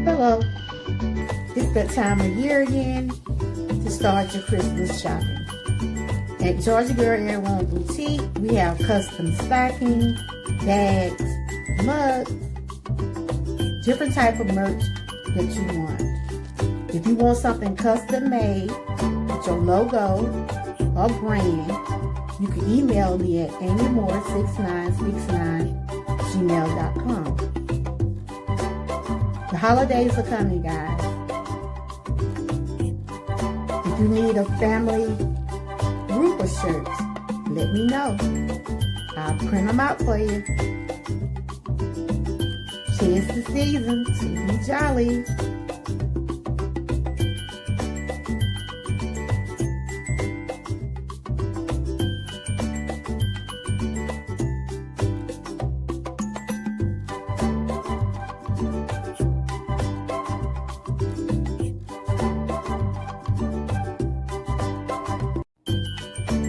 Hello, it's that time of year again to start your Christmas shopping. At Georgia Girl Airborne Boutique, we have custom stocking, bags, mugs, different type of merch that you want. If you want something custom made with your logo or brand, you can email me at amymore6969@gmail.com. The holidays are coming, guys. If you need a family group of shirts, let me know. I'll print them out for you. 'Tis the season to be jolly.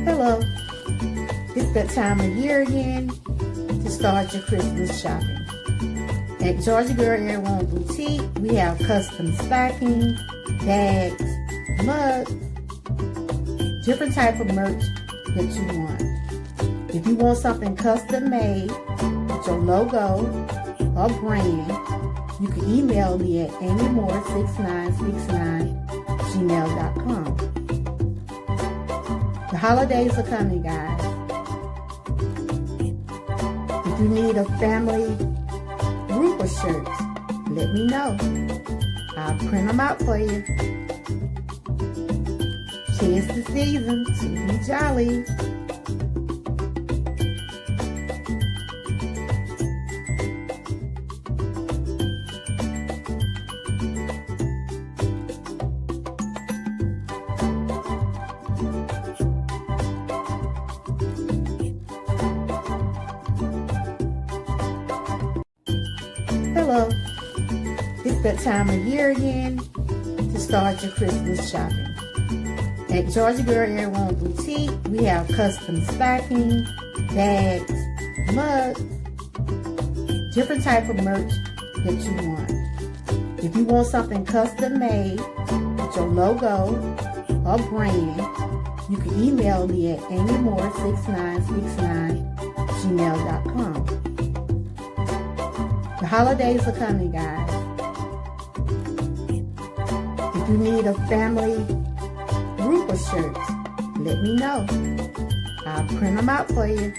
Hello, it's that time of year again to start your Christmas shopping. At Georgia Girl Airborne Boutique, we have custom stocking, bags, mugs, different type of merch that you want. If you want something custom made with your logo or brand, you can email me at amymore6969@gmail.com. The holidays are coming, guys. If you need a family group of shirts, let me know. I'll print them out for you. 'Tis the season to be jolly. Hello, it's that time of year again to start your Christmas shopping. At Georgia Girl Airborne Boutique, we have custom stocking, bags, mugs, different type of merch that you want. If you want something custom made with your logo or brand, you can email me at amymore6969@gmail.com. The holidays are coming, guys. If you need a family group of shirts, let me know. I'll print them out for you.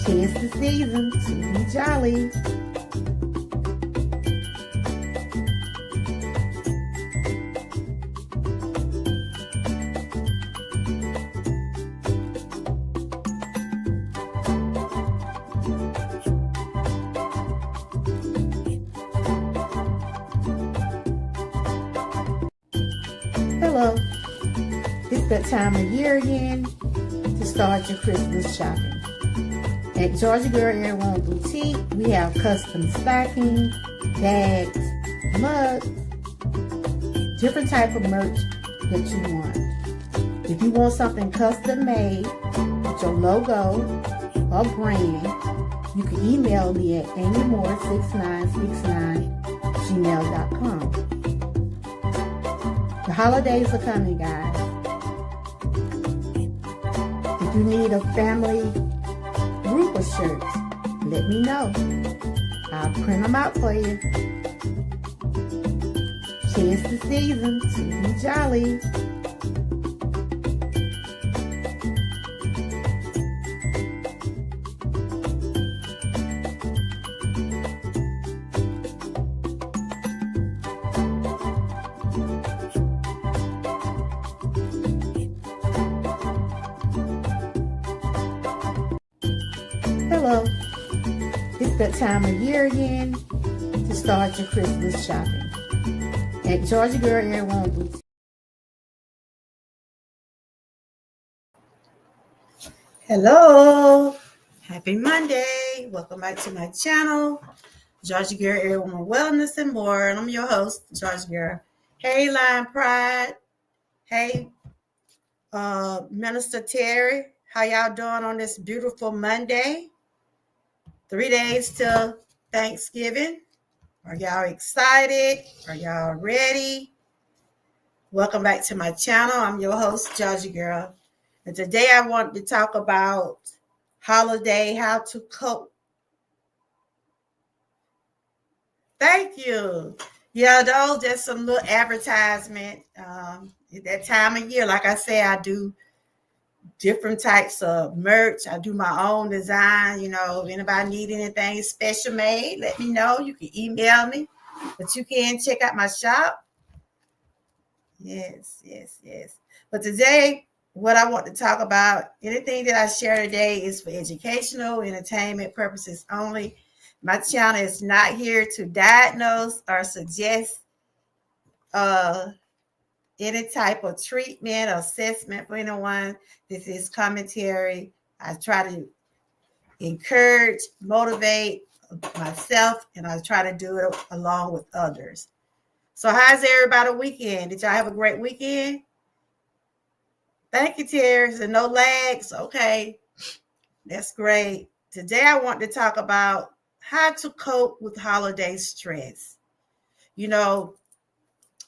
'Tis the season to be jolly. Hello, it's that time of year again to start your Christmas shopping. At Georgia Girl Airborne Boutique, we have custom stocking, bags, mugs, different type of merch that you want. If you want something custom made with your logo or brand, you can email me at amymore6969@gmail.com. The holidays are coming, guys. If you need a family group of shirts, let me know. I'll print them out for you. 'Tis the season to be jolly. Hello, it's that time of year again to start your Christmas shopping at Georgia Girl Airborne Boutique. Hello, happy Monday. Welcome back to my channel, Georgia Girl Airborne Wellness and More. And I'm your host, Georgia Girl. Hey, Lion Pride. Hey, Minister Terry. How y'all doing on this beautiful Monday? 3 days till Thanksgiving. Are y'all excited? Are y'all ready? Welcome back to my channel. I'm your host, Georgia Girl. And today I want to talk about holiday, how to cope. Thank you. Yeah, those just some little advertisement. At that time of year, like I say, I do different types of merch. I do my own design. If anybody need anything special made, let me know. You can email me, but you can check out my shop. Yes. But today, what I want to talk about, anything that I share today is for educational, entertainment purposes only. My channel is not here to diagnose or suggest any type of treatment or assessment for anyone. This is commentary. I try to encourage, motivate myself, and I try to do it along with others. So how's everybody weekend? Did y'all have a great weekend? Thank you, Terry. And no lags. Okay, that's great. Today I want to talk about how to cope with holiday stress.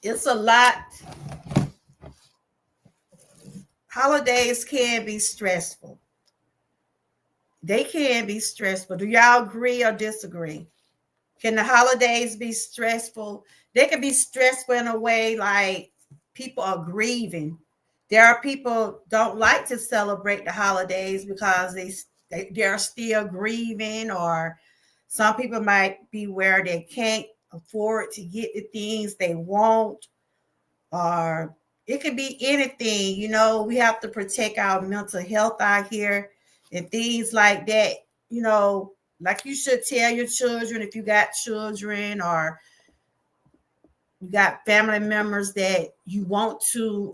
It's a lot. Holidays can be stressful. They can be stressful. Do y'all agree or disagree? Can the holidays be stressful? They can be stressful in a way like people are grieving. There are people don't like to celebrate the holidays because they're still grieving, or some people might be where they can't afford to get the things they want, or it could be anything. We have to protect our mental health out here and things like that. Like you should tell your children if you got children or you got family members that you want to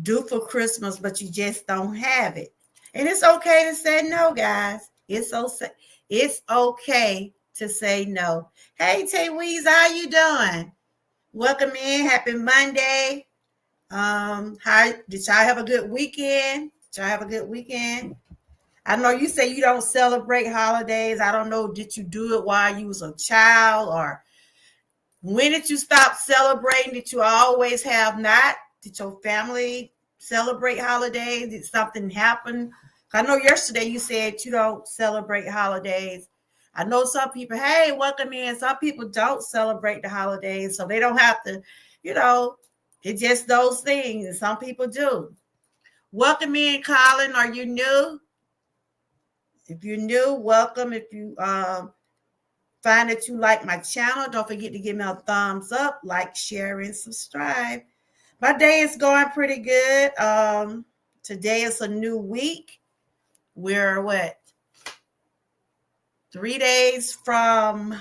do for Christmas, but you just don't have it. And it's okay to say no, guys. It's okay to say no. Hey, Tay Weeze, how you doing? Welcome in. Happy Monday. How did y'all have a good weekend? I know you say you don't celebrate holidays. I don't know, did you do it while you was a child, or when did you stop celebrating? Did you always have not? Did your family celebrate holidays? Did something happen? I know yesterday you said you don't celebrate holidays. I know some people, hey, welcome in. Some people don't celebrate the holidays, so they don't have to, it's just those things. And some people do. Welcome in, Colin. Are you new? If you're new, welcome. If you find that you like my channel, don't forget to give me a thumbs up, like, share, and subscribe. My day is going pretty good. Today is a new week. We're 3 days from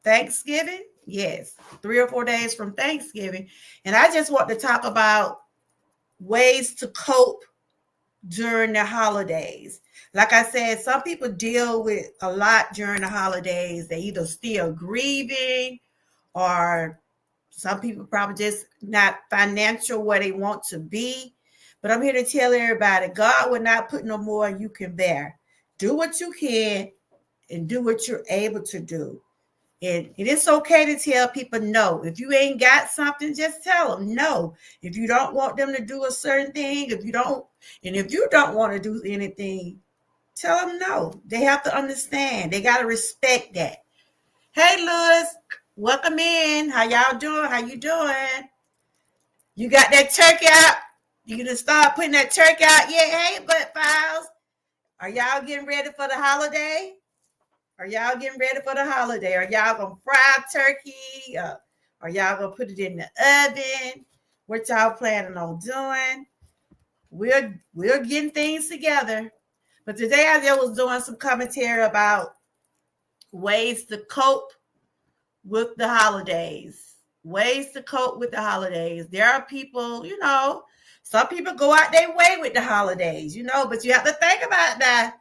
Thanksgiving? Yes, 3 or 4 days from Thanksgiving. And I just want to talk about ways to cope during the holidays. Like I said, some people deal with a lot during the holidays. They either still grieving, or some people probably just not financial where they want to be. But I'm here to tell everybody, God will not put no more than you can bear. Do what you can and do what you're able to do. And it's okay to tell people no. If you ain't got something, just tell them no. If you don't want them to do a certain thing, if you don't want to do anything, tell them no. They have to understand. They got to respect that. Hey, Lewis, welcome in. How y'all doing? How you doing? You got that turkey out? You gonna start putting that turkey out yet? Hey, Butt Files. Are y'all getting ready for the holiday? Are y'all gonna fry turkey? Are y'all gonna put it in the oven? What y'all planning on doing? We're getting things together. But today I just was doing some commentary about ways to cope with the holidays. Ways to cope with the holidays. There are people, some people go out their way with the holidays, but you have to think about that.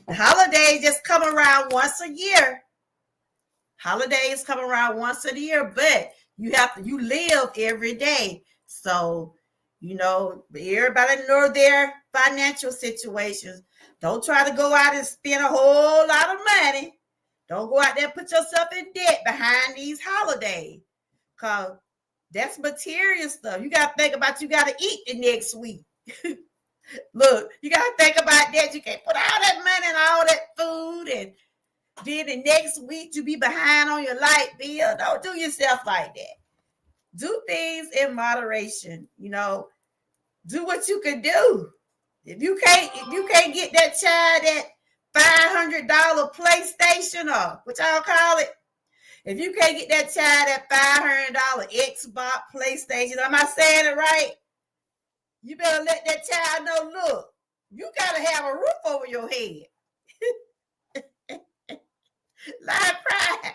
The holidays just come around once a year. Holidays come around once a year, but you live every day. So, everybody know their financial situations. Don't try to go out and spend a whole lot of money. Don't go out there and put yourself in debt behind these holidays. Because that's material stuff. You got to think about you got to eat the next week. Look, you got to think about that. You can't put all that money and all that food, and then the next week you be behind on your light bill. Don't do yourself like that. Do things in moderation. Do what you can do. If you can't get that child that $500 PlayStation, or what y'all call it, if you can't get that child that $500 Xbox PlayStation, am I saying it right? You better let that child know, look, you got to have a roof over your head. Like pride.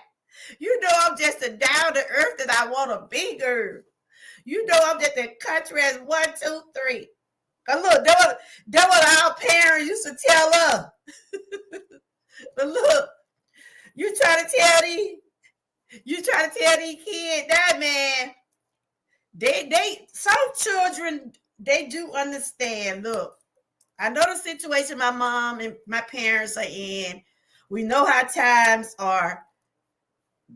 I'm just a down to earth that I want to be, girl. I'm just a country as 1, 2, 3. Cause look, that what our parents used to tell us. But look, you try to tell these kids that, man, some children, they do understand. Look, I know the situation my mom and my parents are in. We know how times are.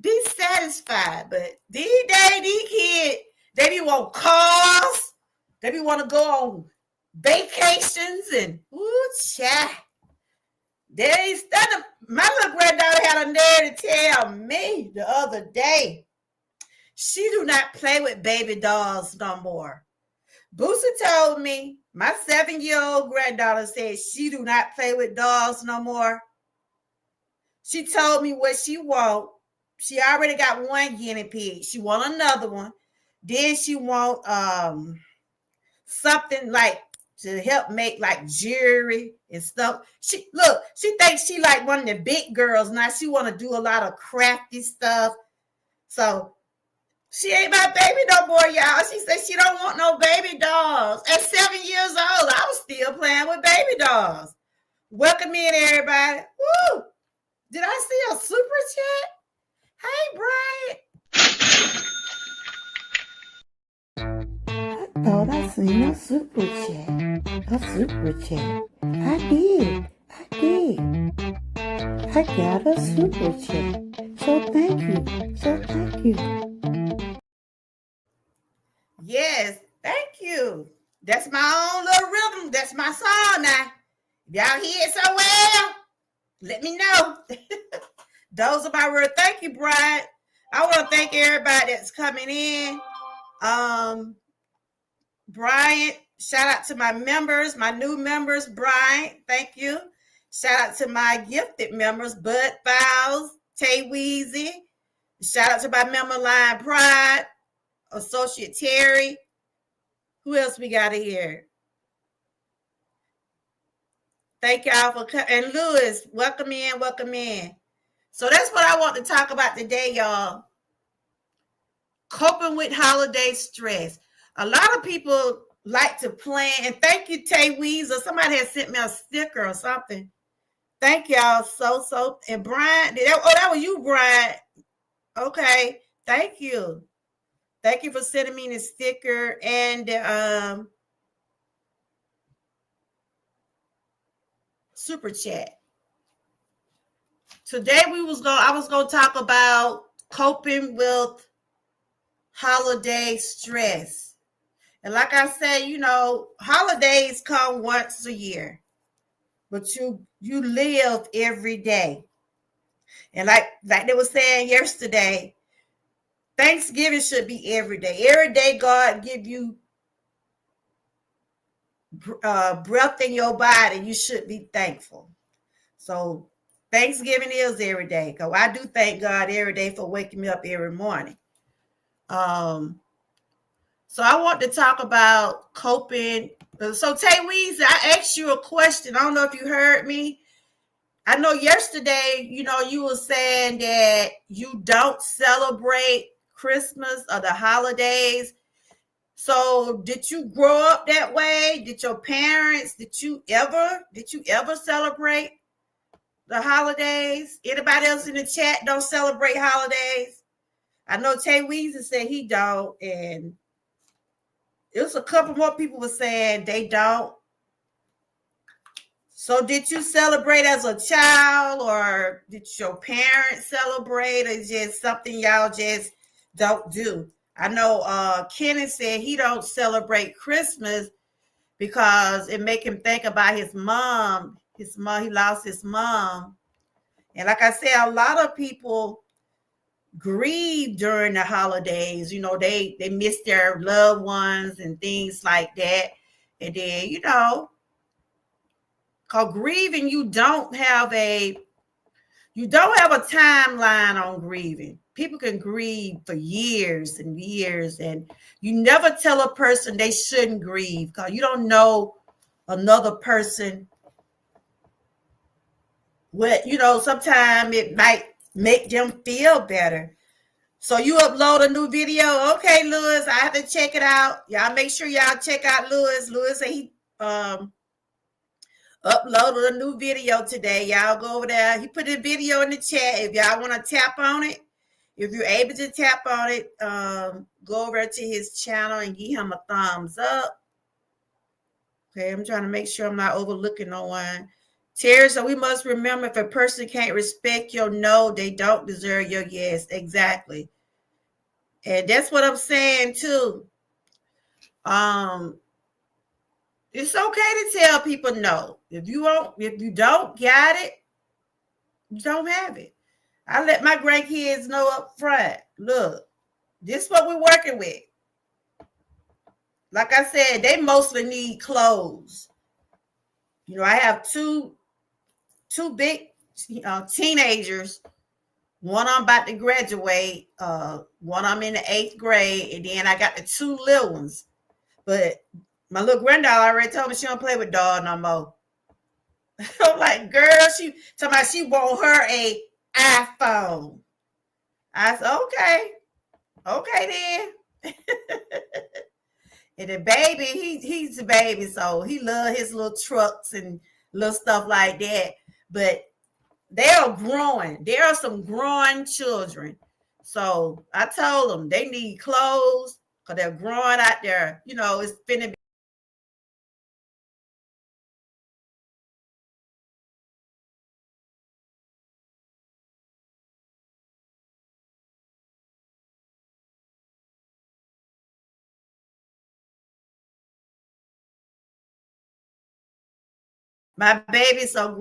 Be satisfied, but these days, these kids, they be want cars. They be want to go on vacations and child. My little granddaughter had a nerve to tell me the other day, she do not play with baby dolls no more. Boosie told me, my 7-year-old granddaughter said she do not play with dolls no more. She told me what she want. She already got one guinea pig. She want another one. Then she want something like to help make like jewelry and stuff. She thinks she like one of the big girls now. She want to do a lot of crafty stuff. So she ain't my baby no more, y'all. She said she don't want no baby dolls. At 7 years old, I was still playing with baby dolls. Welcome in, everybody. Woo! Did I see a super chat? Hey, Brian. I thought I seen a super chat. I did. I got a super chat. So thank you. Yes, thank you. That's my own little rhythm. That's my song now. If y'all hear it so well, let me know. Those are my words. Thank you, Brian. I want to thank everybody that's coming in. Brian, shout out to my members, my new members. Brian, thank you. Shout out to my gifted members, Bud Files, Tay Weezy. Shout out to my member line, Pride, Associate Terry. Who else we got here? Thank y'all for coming. And Lewis, welcome in. So that's what I want to talk about today, y'all. Coping with holiday stress. A lot of people like to plan. And thank you, Tay Weezer. Somebody has sent me a sticker or something. Thank y'all so. And Brian, that was you, Brian. Okay. Thank you. Thank you for sending me the sticker and super chat. Today I was going to talk about coping with holiday stress. And like I said, holidays come once a year, but you live every day. And like they were saying yesterday, Thanksgiving should be every day. Every day God give you breath in your body, you should be thankful. So Thanksgiving is every day. Because I do thank God every day for waking me up every morning. So I want to talk about coping. So Tay Weezy, I asked you a question. I don't know if you heard me. I know yesterday, you were saying that you don't celebrate Christmas or the holidays. So did you grow up that way? Did your parents, did you ever celebrate the holidays? Anybody else in the chat don't celebrate holidays? I know Tay Weezy said he don't, and it was a couple more people were saying they don't. So did you celebrate as a child, or did your parents celebrate, or just something y'all just don't do? I know Kenneth said he don't celebrate Christmas because it make him think about his mom. His mom, he lost his mom. And like I said, a lot of people grieve during the holidays. They miss their loved ones and things like that. And then, cause grieving, you don't have a timeline on grieving. People can grieve for years and years, and you never tell a person they shouldn't grieve because you don't know another person. Sometimes it might make them feel better. So you upload a new video. Okay, Lewis, I have to check it out. Y'all make sure y'all check out Lewis. Lewis said he uploaded a new video today. Y'all go over there. He put a video in the chat. If y'all want to tap on it, if you're able to tap on it, go over to his channel and give him a thumbs up. Okay, I'm trying to make sure I'm not overlooking no one. Terry, so we must remember, if a person can't respect your no, they don't deserve your yes. Exactly. And that's what I'm saying too. Um, it's okay to tell people no. If you don't got it, you don't have it. I let my grandkids know up front. Look, this is what we're working with. Like I said, they mostly need clothes. I have two big teenagers. One I'm about to graduate. One I'm in the 8th grade, and then I got the two little ones. But my little granddaughter already told me she don't play with dolls no more. I'm like, girl, she talking about she want her a iPhone. I said, okay then. And the baby, he's a baby, so he love his little trucks and little stuff like that. But they are growing. There are some growing children. So I told them they need clothes because they're growing out there. It's finna be. My babies are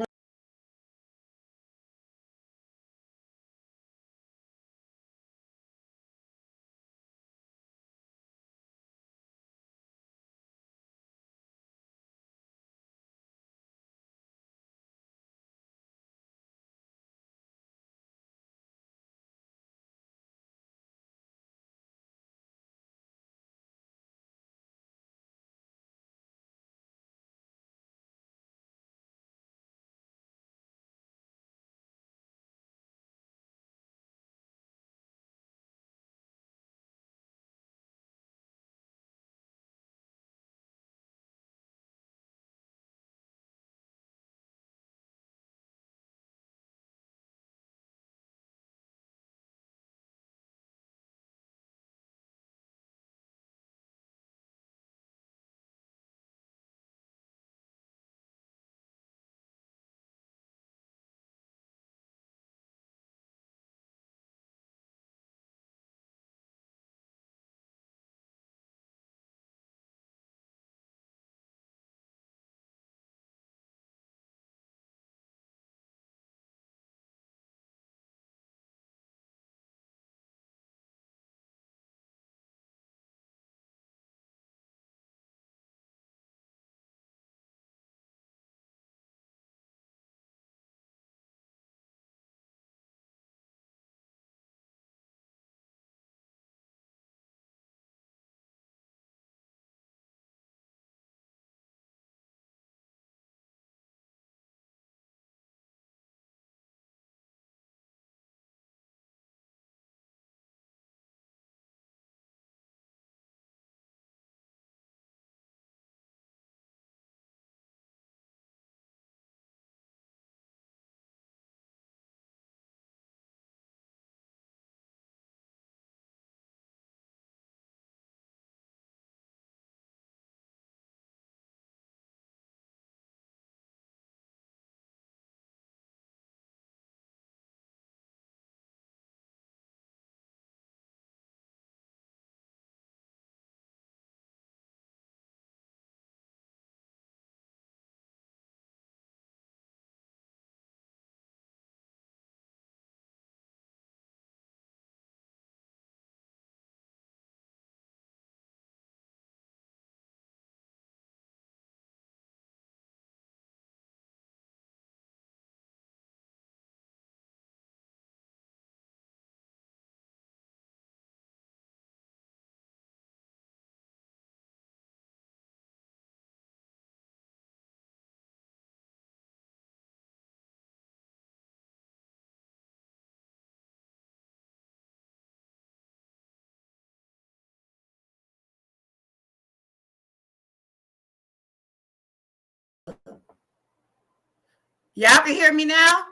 Y'all can hear me now?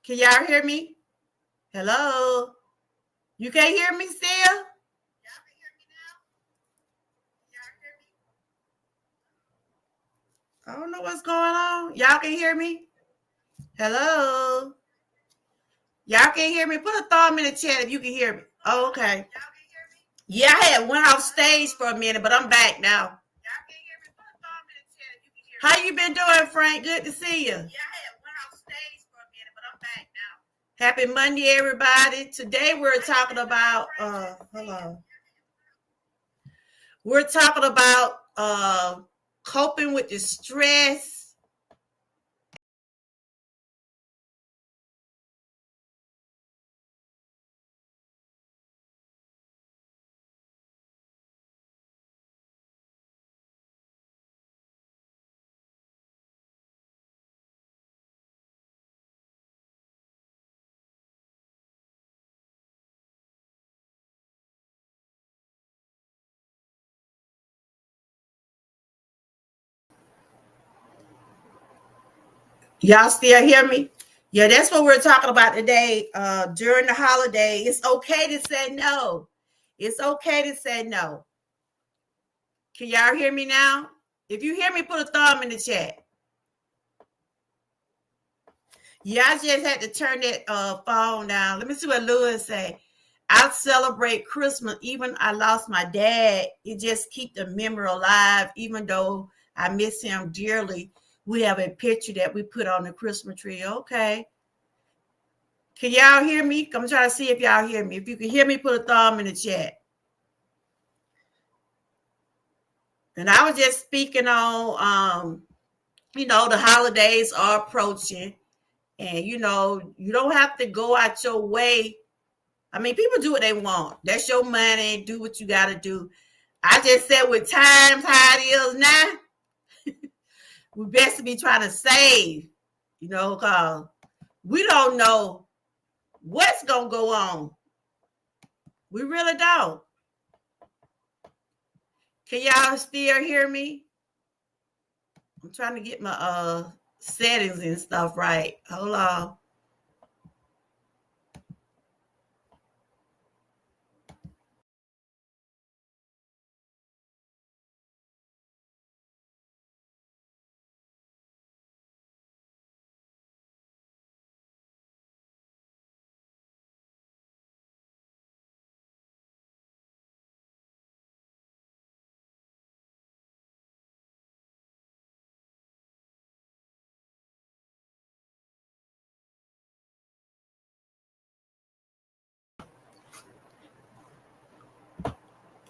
Can y'all hear me? Hello? You can't hear me still? I don't know what's going on. Y'all can hear me? Hello? Y'all can hear me? Put a thumb in the chat if you can hear me. Oh, okay. Yeah, I had went off stage for a minute, but I'm back now. How you been doing, Frank? Good to see you. Happy Monday, everybody. Today we're talking about hold on. We're talking about coping with the stress. Y'all still hear me? Yeah, that's what we're talking about today. During the holiday, it's okay to say no. It's okay to say no. Can y'all hear me now? If you hear me, put a thumb in the chat. Yeah, I just had to turn that phone down. Let me see what Lewis say. I celebrate Christmas. Even I lost my dad. It just keep the memory alive. Even though I miss him dearly, we have a picture that we put on the Christmas tree. Okay. Can y'all hear me? I'm trying to see if y'all hear me. If you can hear me, put a thumb in the chat. And I was just speaking on, the holidays are approaching. And, you don't have to go out your way. I mean, people do what they want. That's your money. Do what you got to do. I just said with times how it is now, we best to be trying to save, because we don't know what's going to go on. We really don't. Can y'all still hear me? I'm trying to get my settings and stuff right. Hold on.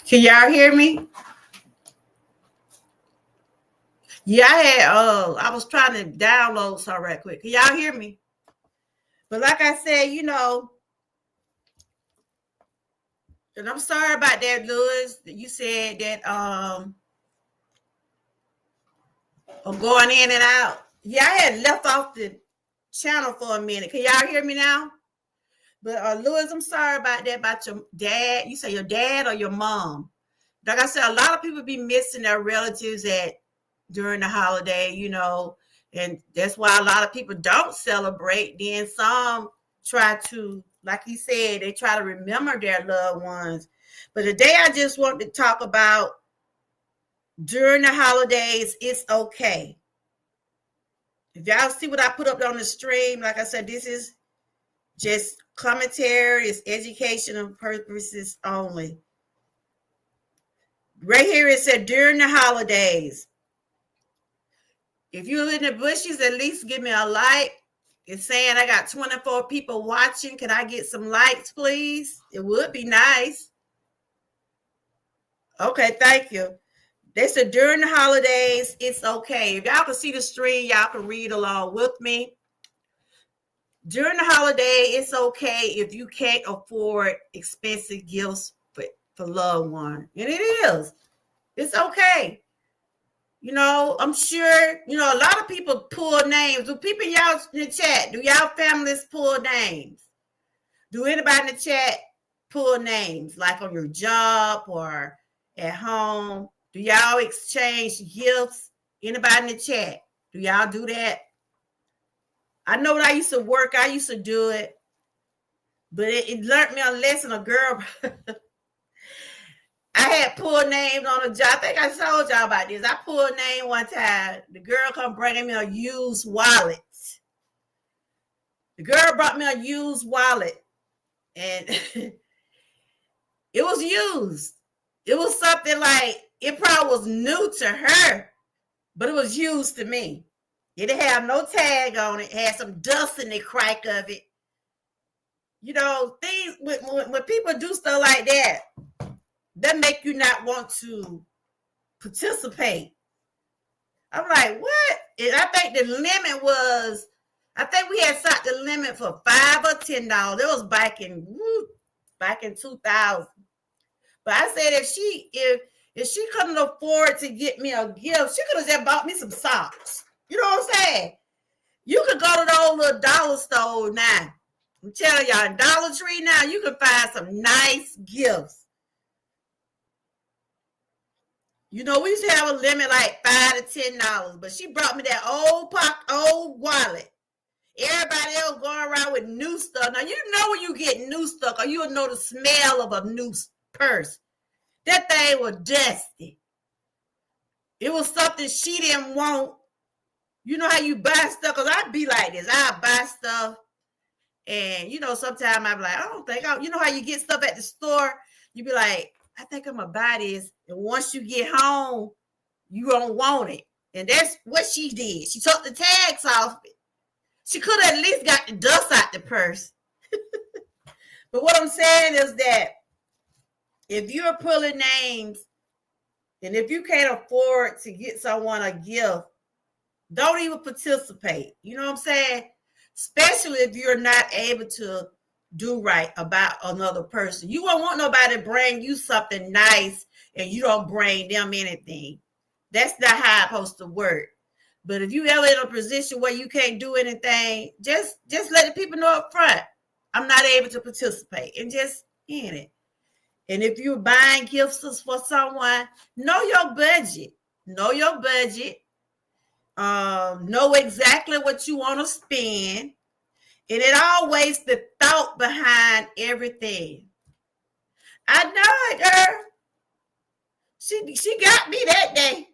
Can y'all hear me? Yeah, I was trying to download something right quick. Can y'all hear me? But like I said, and I'm sorry about that, Lewis. You said that I'm going in and out. Yeah, I had left off the channel for a minute. Can y'all hear me now? But Lewis, I'm sorry about that, about your dad. You say your dad or your mom? Like I said, a lot of people be missing their relatives during the holiday, and that's why a lot of people don't celebrate. Then some try to, like he said, they try to remember their loved ones. But today I just want to talk about during the holidays, it's okay. If y'all see what I put up on the stream, like I said, this is just commentary, it's educational purposes only. Right here it said during the holidays. If you're in the bushes, at least give me a like. It's saying I got 24 people watching. Can I get some likes, please? It would be nice. Okay, thank you. They said during the holidays, it's okay. If y'all can see the stream, y'all can read along with me. During the holiday, it's okay if you can't afford expensive gifts for loved one. And it is. It's okay. I'm sure, a lot of people pull names. Do people y'all in the chat, do y'all families pull names? Do anybody in the chat pull names, like on your job or at home? Do y'all exchange gifts? Anybody in the chat? Do y'all do that? I know that I used to work. I used to do it. But it learned me a lesson. A girl, I had pulled names on a job. I think I told y'all about this. I pulled a name one time. The girl come bringing me a used wallet. The girl brought me a used wallet. And it was used. It was something like, it probably was new to her, but it was used to me. It didn't have no tag on it. It had some dust in the crack of it. You know, things, when people do stuff like that make you not want to participate. I'm like, what? And I think the limit was, I think we had set the limit for $5 or $10. It was back in 2000. But I said, if she couldn't afford to get me a gift, she could have just bought me some socks. You know what I'm saying? You could go to the old little dollar store now. I'm telling y'all, in Dollar Tree now, you can find some nice gifts. You know, we used to have a limit like $5 to $10, but she brought me that old wallet. Everybody else going around with new stuff. Now, you know when you get new stuff, or you'll know the smell of a new purse. That thing was dusty. It was something she didn't want. You know how you buy stuff? Because I'd be like this. I'd buy stuff. And, you know, sometimes I'm like, you know how you get stuff at the store? You be like, I think I'm going to buy this. And once you get home, you don't want it. And that's what she did. She took the tags off it. She could have at least got the dust out the purse. But what I'm saying is that if you're pulling names, and if you can't afford to get someone a gift, don't even participate. You know what I'm saying? Especially if you're not able to do right about another person. You won't want nobody to bring you something nice and you don't bring them anything. That's not how it's supposed to work. But if you ever in a position where you can't do anything, just let the people know up front, I'm not able to participate, and just end it. And if you're buying gifts for someone, know your budget. Know your budget. Know exactly what you want to spend. And it always the thought behind everything. I know it, girl. She got me that day.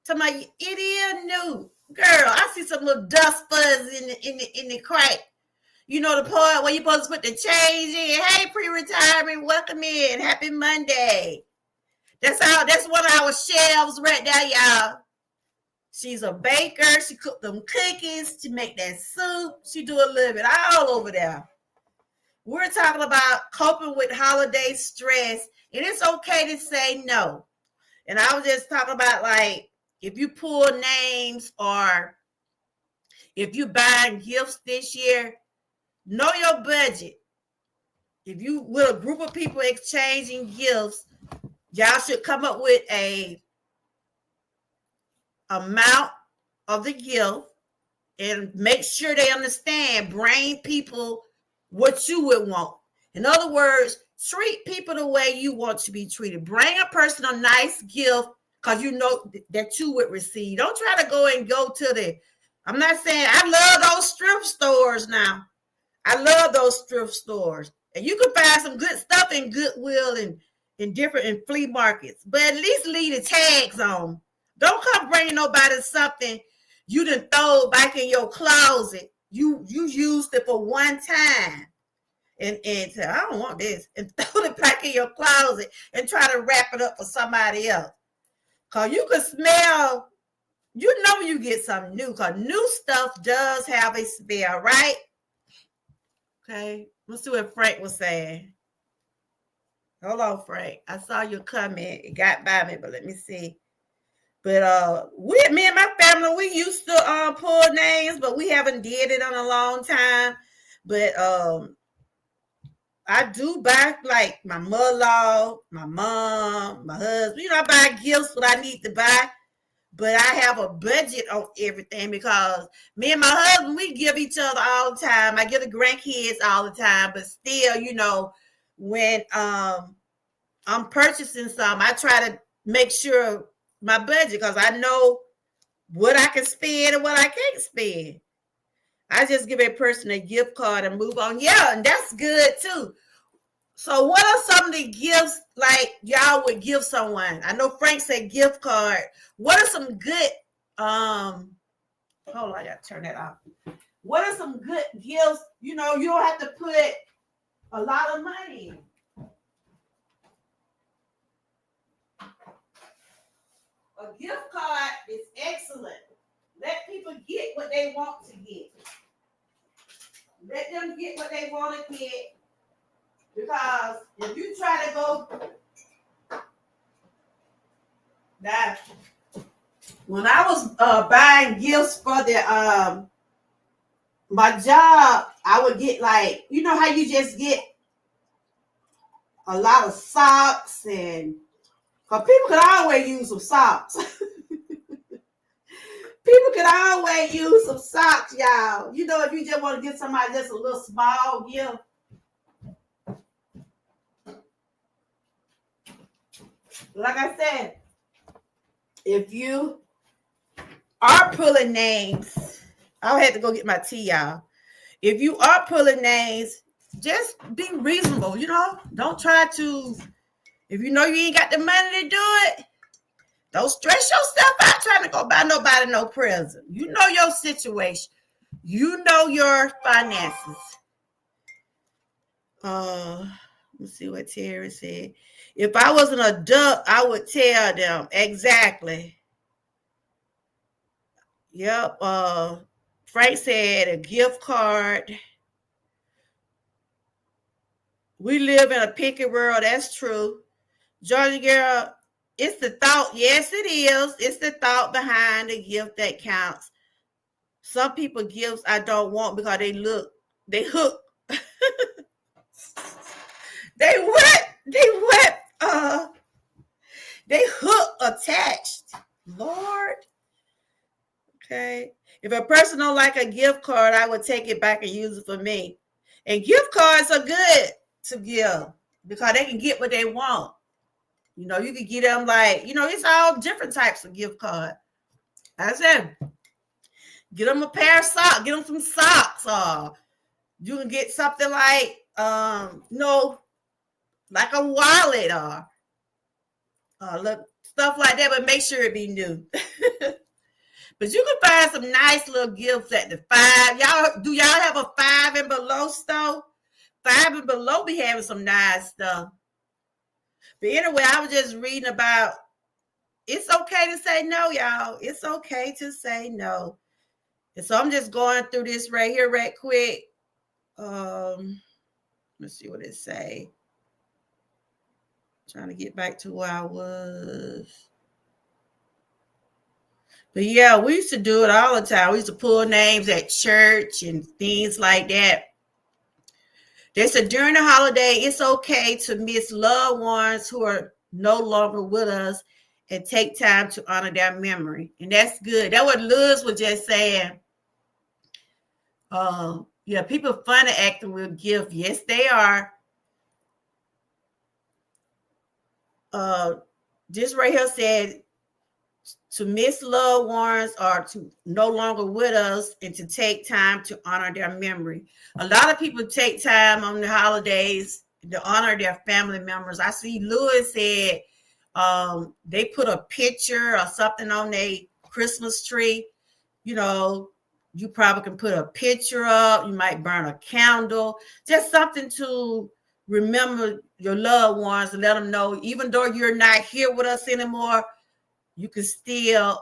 To my, it is new. Girl, I see some little dust fuzz in the crack. You know the part where you're supposed to put the change in. Hey, pre-retirement, welcome in. Happy Monday. That's one of our shelves right there, y'all. She's a baker. She cooked them cookies. She make that soup. She do a little bit all over there. We're talking about coping with holiday stress, and it's okay to say no. And I was just talking about, like, if you pull names or if you buying gifts this year, know your budget. If you with a group of people exchanging gifts, y'all should come up with a amount of the gift and make sure they understand. Bring people what you would want. In other words, treat people the way you want to be treated. Bring a person a nice gift because you know that you would receive. Don't try to go to the, I'm not saying, I love those thrift stores now. I love those thrift stores. And you can find some good stuff in Goodwill and in flea markets. But at least leave the tags on. Don't come bringing nobody something you done throw back in your closet. You used it for one time. And say, I don't want this. And throw it back in your closet and try to wrap it up for somebody else. Because you can smell, you know you get something new. Because new stuff does have a smell, right? Okay. Let's see what Frank was saying. Hold on, Frank. I saw your comment. It got by me, but let me see. But me and my family, we used to pull names, but we haven't did it in a long time. But I do buy, like, my mother-in-law, my mom, my husband. You know, I buy gifts what I need to buy. But I have a budget on everything because me and my husband, we give each other all the time. I give the grandkids all the time. But still, you know, when I'm purchasing something, I try to make sure my budget because I know what I can spend and what I can't spend. I just give a person a gift card and move on. Yeah, and that's good too. So what are some of the gifts like y'all would give someone? I know Frank said gift card. What are some good hold on, I gotta turn that off. What are some good gifts? You know, you don't have to put a lot of money in. A gift card is excellent. Let people get what they want to get. Let them get what they want to get. Because if you try to go now, when I was buying gifts for the my job, I would get like, you know how you just get a lot of socks, and because people could always use some socks. People could always use some socks, y'all. You know, if you just want to give somebody just a little small gift. Like I said, if you are pulling names, I'll have to go get my tea, y'all. If you are pulling names, just be reasonable, you know. Don't try to, if you know you ain't got the money to do it, don't stress yourself out trying to go buy nobody no present. You know your situation. You know your finances. Let's see what Terry said. If I was an adult, I would tell them exactly. Yep. Frank said a gift card. We live in a picky world. That's true. Georgia girl, it's the thought. Yes, it is. It's the thought behind the gift that counts. Some people gifts I don't want because they hook. They hook attached. Lord. Okay. If a person don't like a gift card, I would take it back and use it for me. And gift cards are good to give because they can get what they want. You know, you can get them like, you know, it's all different types of gift card. I said, get them a pair of socks, get them some socks, or you can get something like, you know, like a wallet or look, stuff like that, but make sure it be new. But you can find some nice little gifts at the $5. Do y'all have a $5 and below store? $5 and below be having some nice stuff. But anyway, I was just reading about it's okay to say no, y'all. It's okay to say no. And so I'm just going through this right here, right quick. Let's see what it say. Trying to get back to where I was. But yeah, we used to do it all the time. We used to pull names at church and things like that. They said during the holiday, it's okay to miss loved ones who are no longer with us and take time to honor their memory. And that's good. That's what Luz was just saying. Yeah, people funny acting with gift. Yes, they are. This right here said to miss loved ones or to no longer with us and to take time to honor their memory. A lot of people take time on the holidays to honor their family members. I see Lewis said they put a picture or something on their Christmas tree. You know, you probably can put a picture up. You might burn a candle. Just something to remember your loved ones and let them know, even though you're not here with us anymore, you can still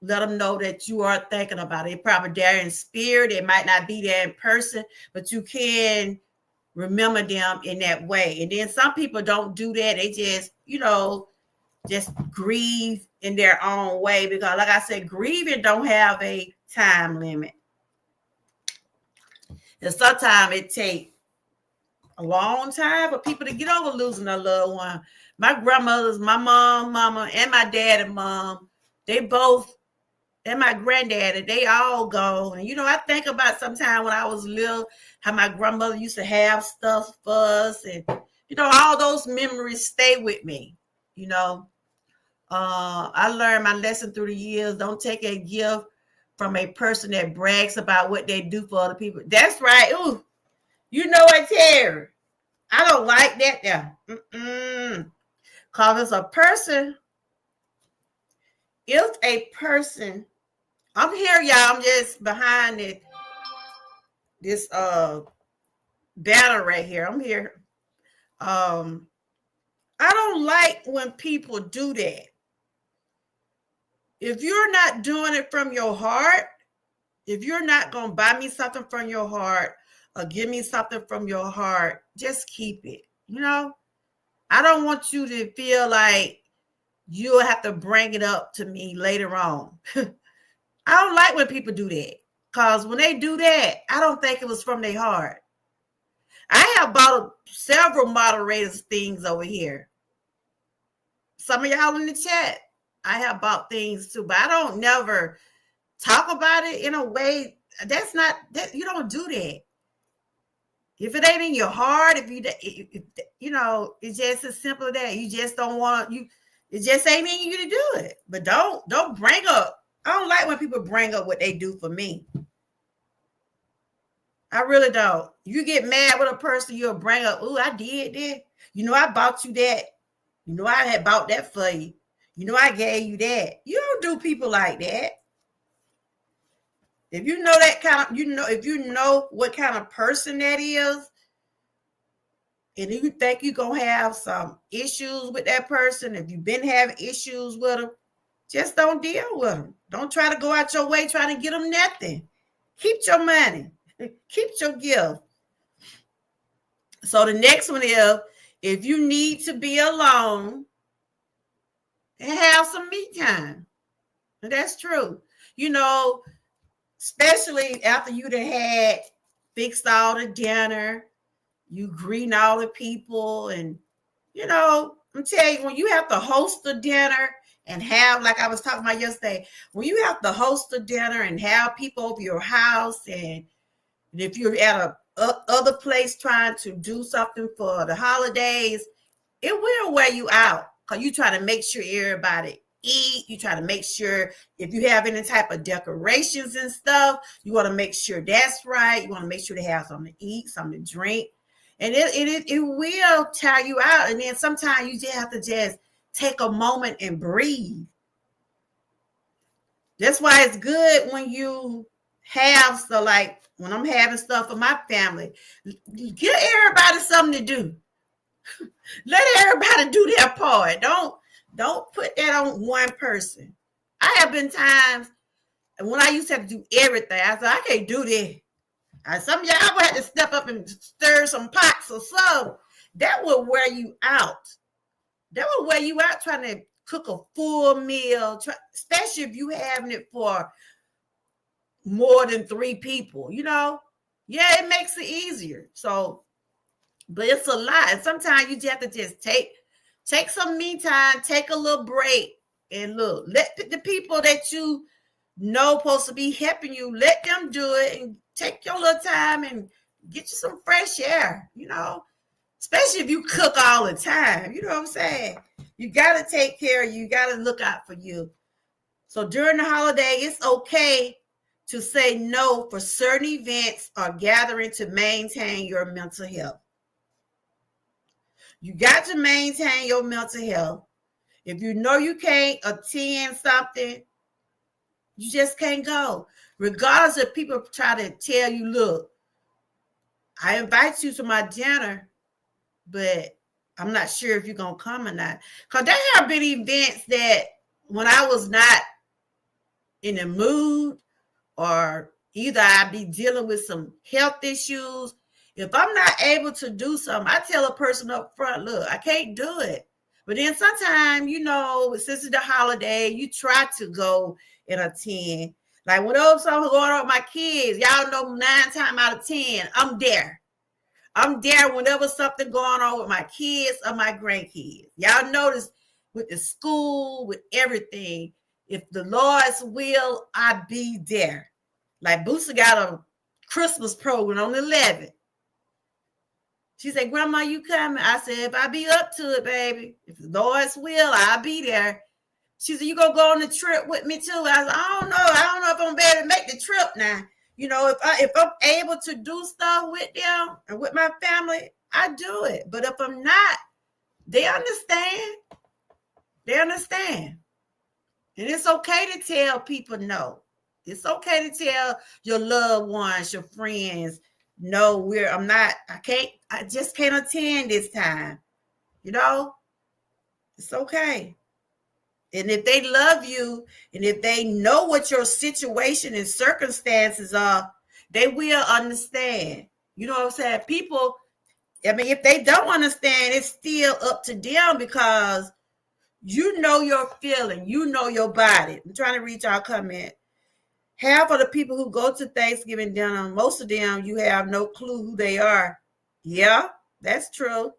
let them know that you are thinking about it. They're probably there in spirit. They might not be there in person, but you can remember them in that way. And then some people don't do that. They just, you know, just grieve in their own way because, like I said, grieving don't have a time limit. And sometimes it takes a long time for people to get over losing a loved one. My grandmothers, my mama, and my dad and mom, they both, and my granddaddy, they all gone. And, you know, I think about sometime when I was little, how my grandmother used to have stuff for us. And, you know, all those memories stay with me. You know, I learned my lesson through the years. Don't take a gift from a person that brags about what they do for other people. That's right. Ooh, you know what, Terry? I don't like that there. Because it's a person. If a person, I'm here, y'all. I'm just behind it. This banner right here. I'm here. I don't like when people do that. If you're not doing it from your heart, if you're not going to buy me something from your heart or give me something from your heart, just keep it. You know, I don't want you to feel like you'll have to bring it up to me later on. I don't like when people do that, because when they do that, I don't think it was from their heart. I have bought several moderators things over here. Some of y'all in the chat, I have bought things too, but I don't never talk about it in a way that's not that. You don't do that. If it ain't in your heart, if you know, it's just as simple as that. You just don't want you. It just ain't in you to do it. But don't bring up. I don't like when people bring up what they do for me. I really don't. You get mad with a person, you'll bring up, oh, I did that. You know, I bought you that. You know, I had bought that for you. You know, I gave you that. You don't do people like that. If you know that kind of, if you know what kind of person that is, and you think you're going to have some issues with that person, if you've been having issues with them, just don't deal with them. Don't try to go out your way trying to get them nothing. Keep your money. Keep your gift. So the next one is, if you need to be alone, have some me time. And that's true. You know, especially after you done had fixed all the dinner, you greeting all the people, and you know, I'm telling you, when you have to host the dinner and have, like I was talking about yesterday, when you have to host the dinner and have people over your house, and if you're at a other place trying to do something for the holidays, it will wear you out, because you try to make sure everybody eat. You try to make sure if you have any type of decorations and stuff, you want to make sure that's right. You want to make sure they have something to eat, something to drink. And it will tire you out. And then sometimes you just have to just take a moment and breathe. That's why it's good when you have stuff, like when I'm having stuff for my family, give everybody something to do. Let everybody do their part. Don't put that on one person. I have been times when I used to have to do everything. I said, I can't do this. Some of y'all would have to step up and stir some pots or something. That will wear you out. That will wear you out trying to cook a full meal, especially if you having it for more than 3 people, you know? Yeah, it makes it easier. So, but it's a lot. And sometimes you just have to just take some me time, take a little break, and look, let the people that you know supposed to be helping you, let them do it, and take your little time and get you some fresh air, you know, especially if you cook all the time. You know what I'm saying? You got to take care of you. You got to look out for you. So during the holiday, it's okay to say no for certain events or gathering to maintain your mental health. You got to maintain your mental health. If you know you can't attend something, you just can't go. Regardless if people try to tell you, look, I invite you to my dinner, but I'm not sure if you're going to come or not. Because there have been events that when I was not in the mood, or either I'd be dealing with some health issues, if I'm not able to do something, I tell a person up front, look, I can't do it. But then sometimes, you know, since it's the holiday, you try to go and attend. Like when those something going on with my kids, y'all know 9 times out of 10, I'm there. I'm there whenever something going on with my kids or my grandkids. Y'all notice with the school, with everything, if the Lord's will, I be there. Like Booster got a Christmas program on the 11th. She said, Grandma, you coming? I said, if I be up to it, baby, if the Lord's will, I'll be there. She said, you gonna go on the trip with me too? I said, I don't know if I'm able to make the trip now. You know, if I'm able to do stuff with them and with my family, I do it. But if I'm not, they understand. They understand. And it's okay to tell people no. It's okay to tell your loved ones, your friends, no, I just can't attend this time. You know, it's okay. And if they love you and if they know what your situation and circumstances are, they will understand. You know what I'm saying? People, I mean, if they don't understand, it's still up to them because you know your feeling. You know your body. I'm trying to read y'all comment. Half of the people who go to Thanksgiving dinner, most of them, you have no clue who they are. Yeah, that's true.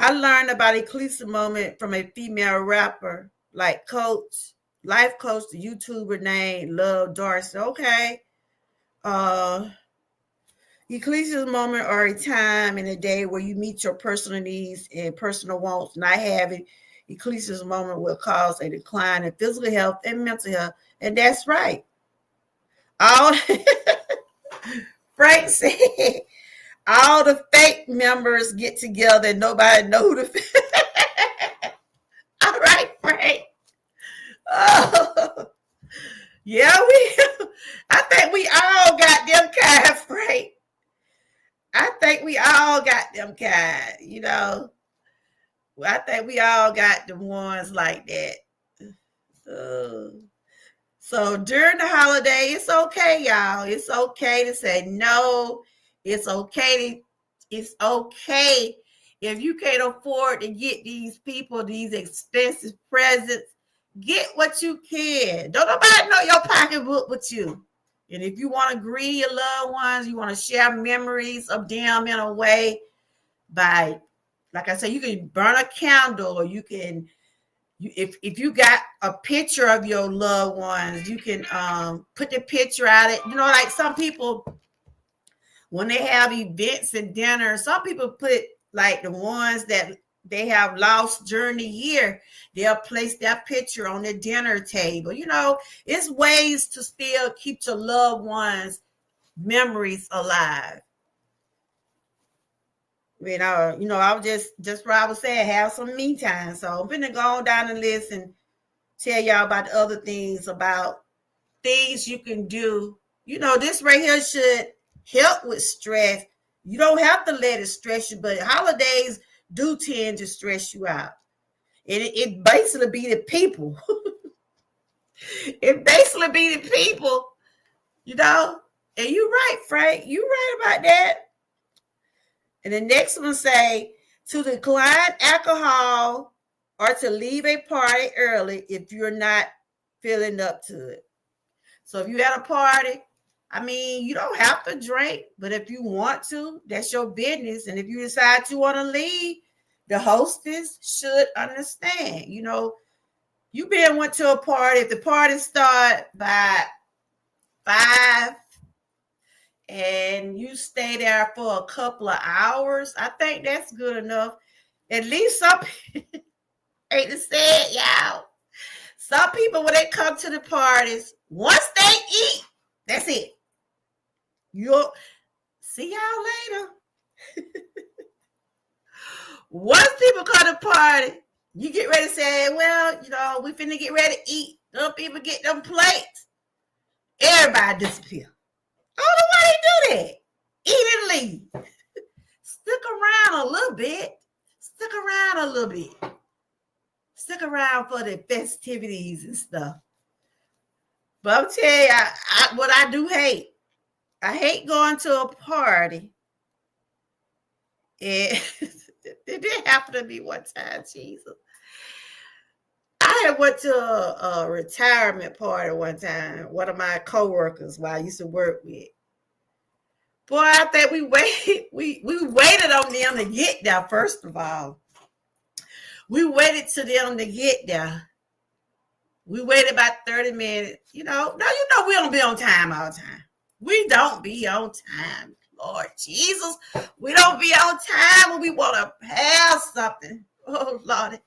I learned about Ecclesia moment from a female rapper, like life coach, the YouTuber named Love Darcy. Okay. Ecclesia's moment are a time in a day where you meet your personal needs and personal wants. Not having Ecclesia's moment will cause a decline in physical health and mental health. And that's right. All Frank said, all the fake members get together and nobody know who the all right, Frank. Oh, yeah, I think we all got them kind, Frank. I think we all got them kind, you know. I think we all got the ones like that. So during the holiday, it's okay, y'all. It's okay to say no. It's okay if you can't afford to get these people these expensive presents. Get what you can. Don't nobody know your pocketbook but you. And if you want to greet your loved ones, you want to share memories of them in a way by, like I said, you can burn a candle, or you can, if you got a picture of your loved ones, you can put the picture out. You know, like some people, when they have events and dinners, some people put like the ones that they have lost during the year, they'll place that picture on the dinner table. You know, it's ways to still keep your loved ones' memories alive. You know, I was just what I was saying, have some me time. So I'm gonna go down the list and tell y'all about the other things, about things you can do. You know, this right here should help with stress. You don't have to let it stress you, but holidays do tend to stress you out. And it basically be the people. It basically be the people, you know. And you're right, Frank. You're right about that. And the next one say, to decline alcohol or to leave a party early if you're not feeling up to it. So if you at a party, I mean, you don't have to drink, but if you want to, that's your business. And if you decide you want to leave, the hostess should understand. You know, you went to a party. If the party start by 5 and you stay there for a couple of hours, I think that's good enough. At least some people, hate to say it, y'all. Some people, when they come to the parties, once they eat, that's it. You'll see y'all later. Once people come to the party, you get ready to say, well, you know, we finna get ready to eat. Some people get them plates. Everybody disappear. I don't know why they do that. Eat and leave. Stick around a little bit. Stick around a little bit. Stick around for the festivities and stuff. But I'll tell you, what I do hate. I hate going to a party. And it did happen to me one time, Jesus. I had went to a retirement party one time. One of my coworkers, who I used to work with. Boy, I think we waited on them to get there, first of all. We waited to them to get there. We waited about 30 minutes. You know, we don't be on time all the time. We don't be on time. Lord Jesus, we don't be on time when we want to have something. Oh, Lord.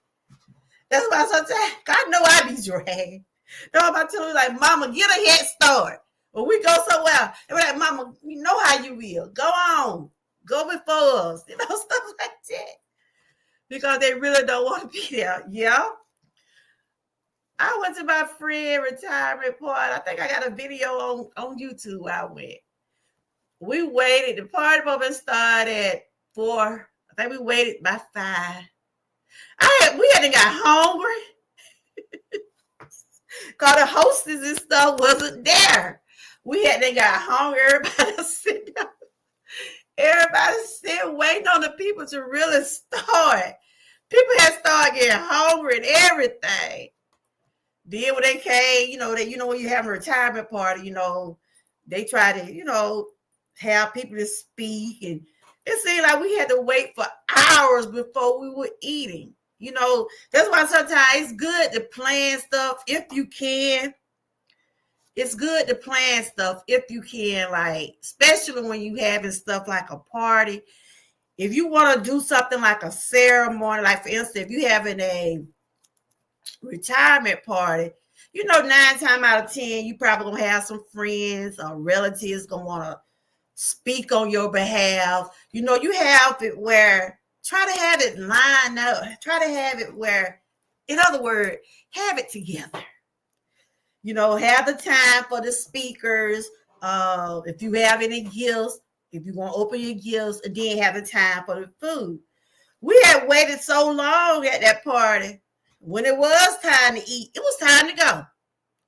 That's why sometimes God know I be dragging. No, I'm telling you, like, Mama, get a head start. When we go somewhere, and we're like, Mama, you know how you will. Go on. Go before us. You know, stuff like that. Because they really don't want to be there. Yeah. I went to my friend retirement party. I think I got a video on YouTube where I went. We waited. The party moment started at 4. I think we waited by 5. We hadn't got hungry. Cause the hostess and stuff wasn't there. We hadn't got hungry. Everybody sitting down. Everybody sitting waiting on the people to really start. People had started getting hungry and everything. Then when they came, when you have a retirement party, they try to, have people to speak, and it seemed like we had to wait for hours before we were eating. That's why sometimes it's good to plan stuff if you can. It's good to plan stuff if you can, like, especially when you having stuff like a party. If you want to do something like a ceremony, like for instance, if you having a retirement party, 9 times out of 10, you probably gonna have some friends or relatives gonna want to speak on your behalf. You have it where try to have it lined up. Try to have it where, in other words, have it together. Have the time for the speakers. If you have any gifts, if you want to open your gifts, and then have the time for the food. We had waited so long at that party. When it was time to eat, it was time to go.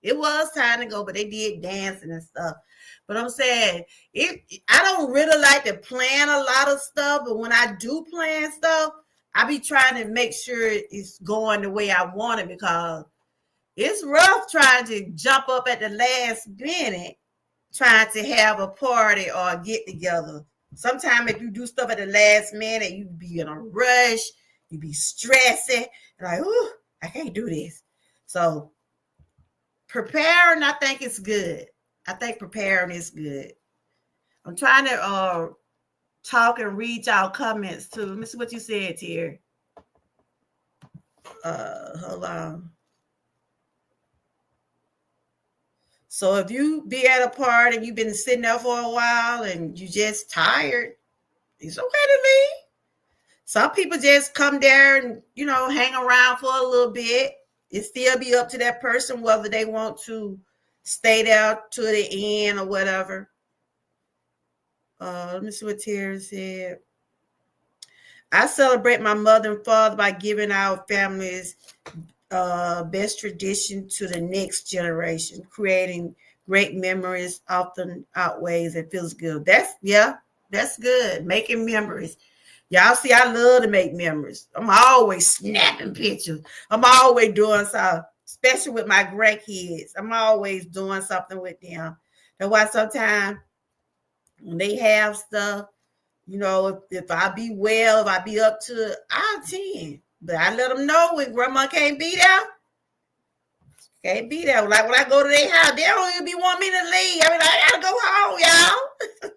It was time to go, but they did dancing and stuff. But I'm saying, I don't really like to plan a lot of stuff, but when I do plan stuff, I be trying to make sure it's going the way I want it, because it's rough trying to jump up at the last minute, trying to have a party or a get together. Sometimes if you do stuff at the last minute, you be in a rush, you be stressing, like, ooh, I can't do this. So preparing, I think it's good. I think preparing is good. I'm trying to talk and read y'all comments too. Let me see what you said here. Hold on. So if you be at a party and you've been sitting there for a while and you just tired, it's okay to leave. Some people just come there and, hang around for a little bit. It still be up to that person whether they want to stay there to the end or whatever. Let me see what Terry said. I celebrate my mother and father by giving our families best tradition to the next generation. Creating great memories often outweighs and feels good. That's good. Making memories. Y'all see, I love to make memories. I'm always snapping pictures. I'm always doing something, especially with my grandkids. I'm always doing something with them. That's why sometimes when they have stuff, if I be well, if I be up to it, I'll attend. But I let them know when grandma can't be there. Can't be there. Like when I go to their house, they don't even be wanting me to leave. I mean, I gotta go home, y'all.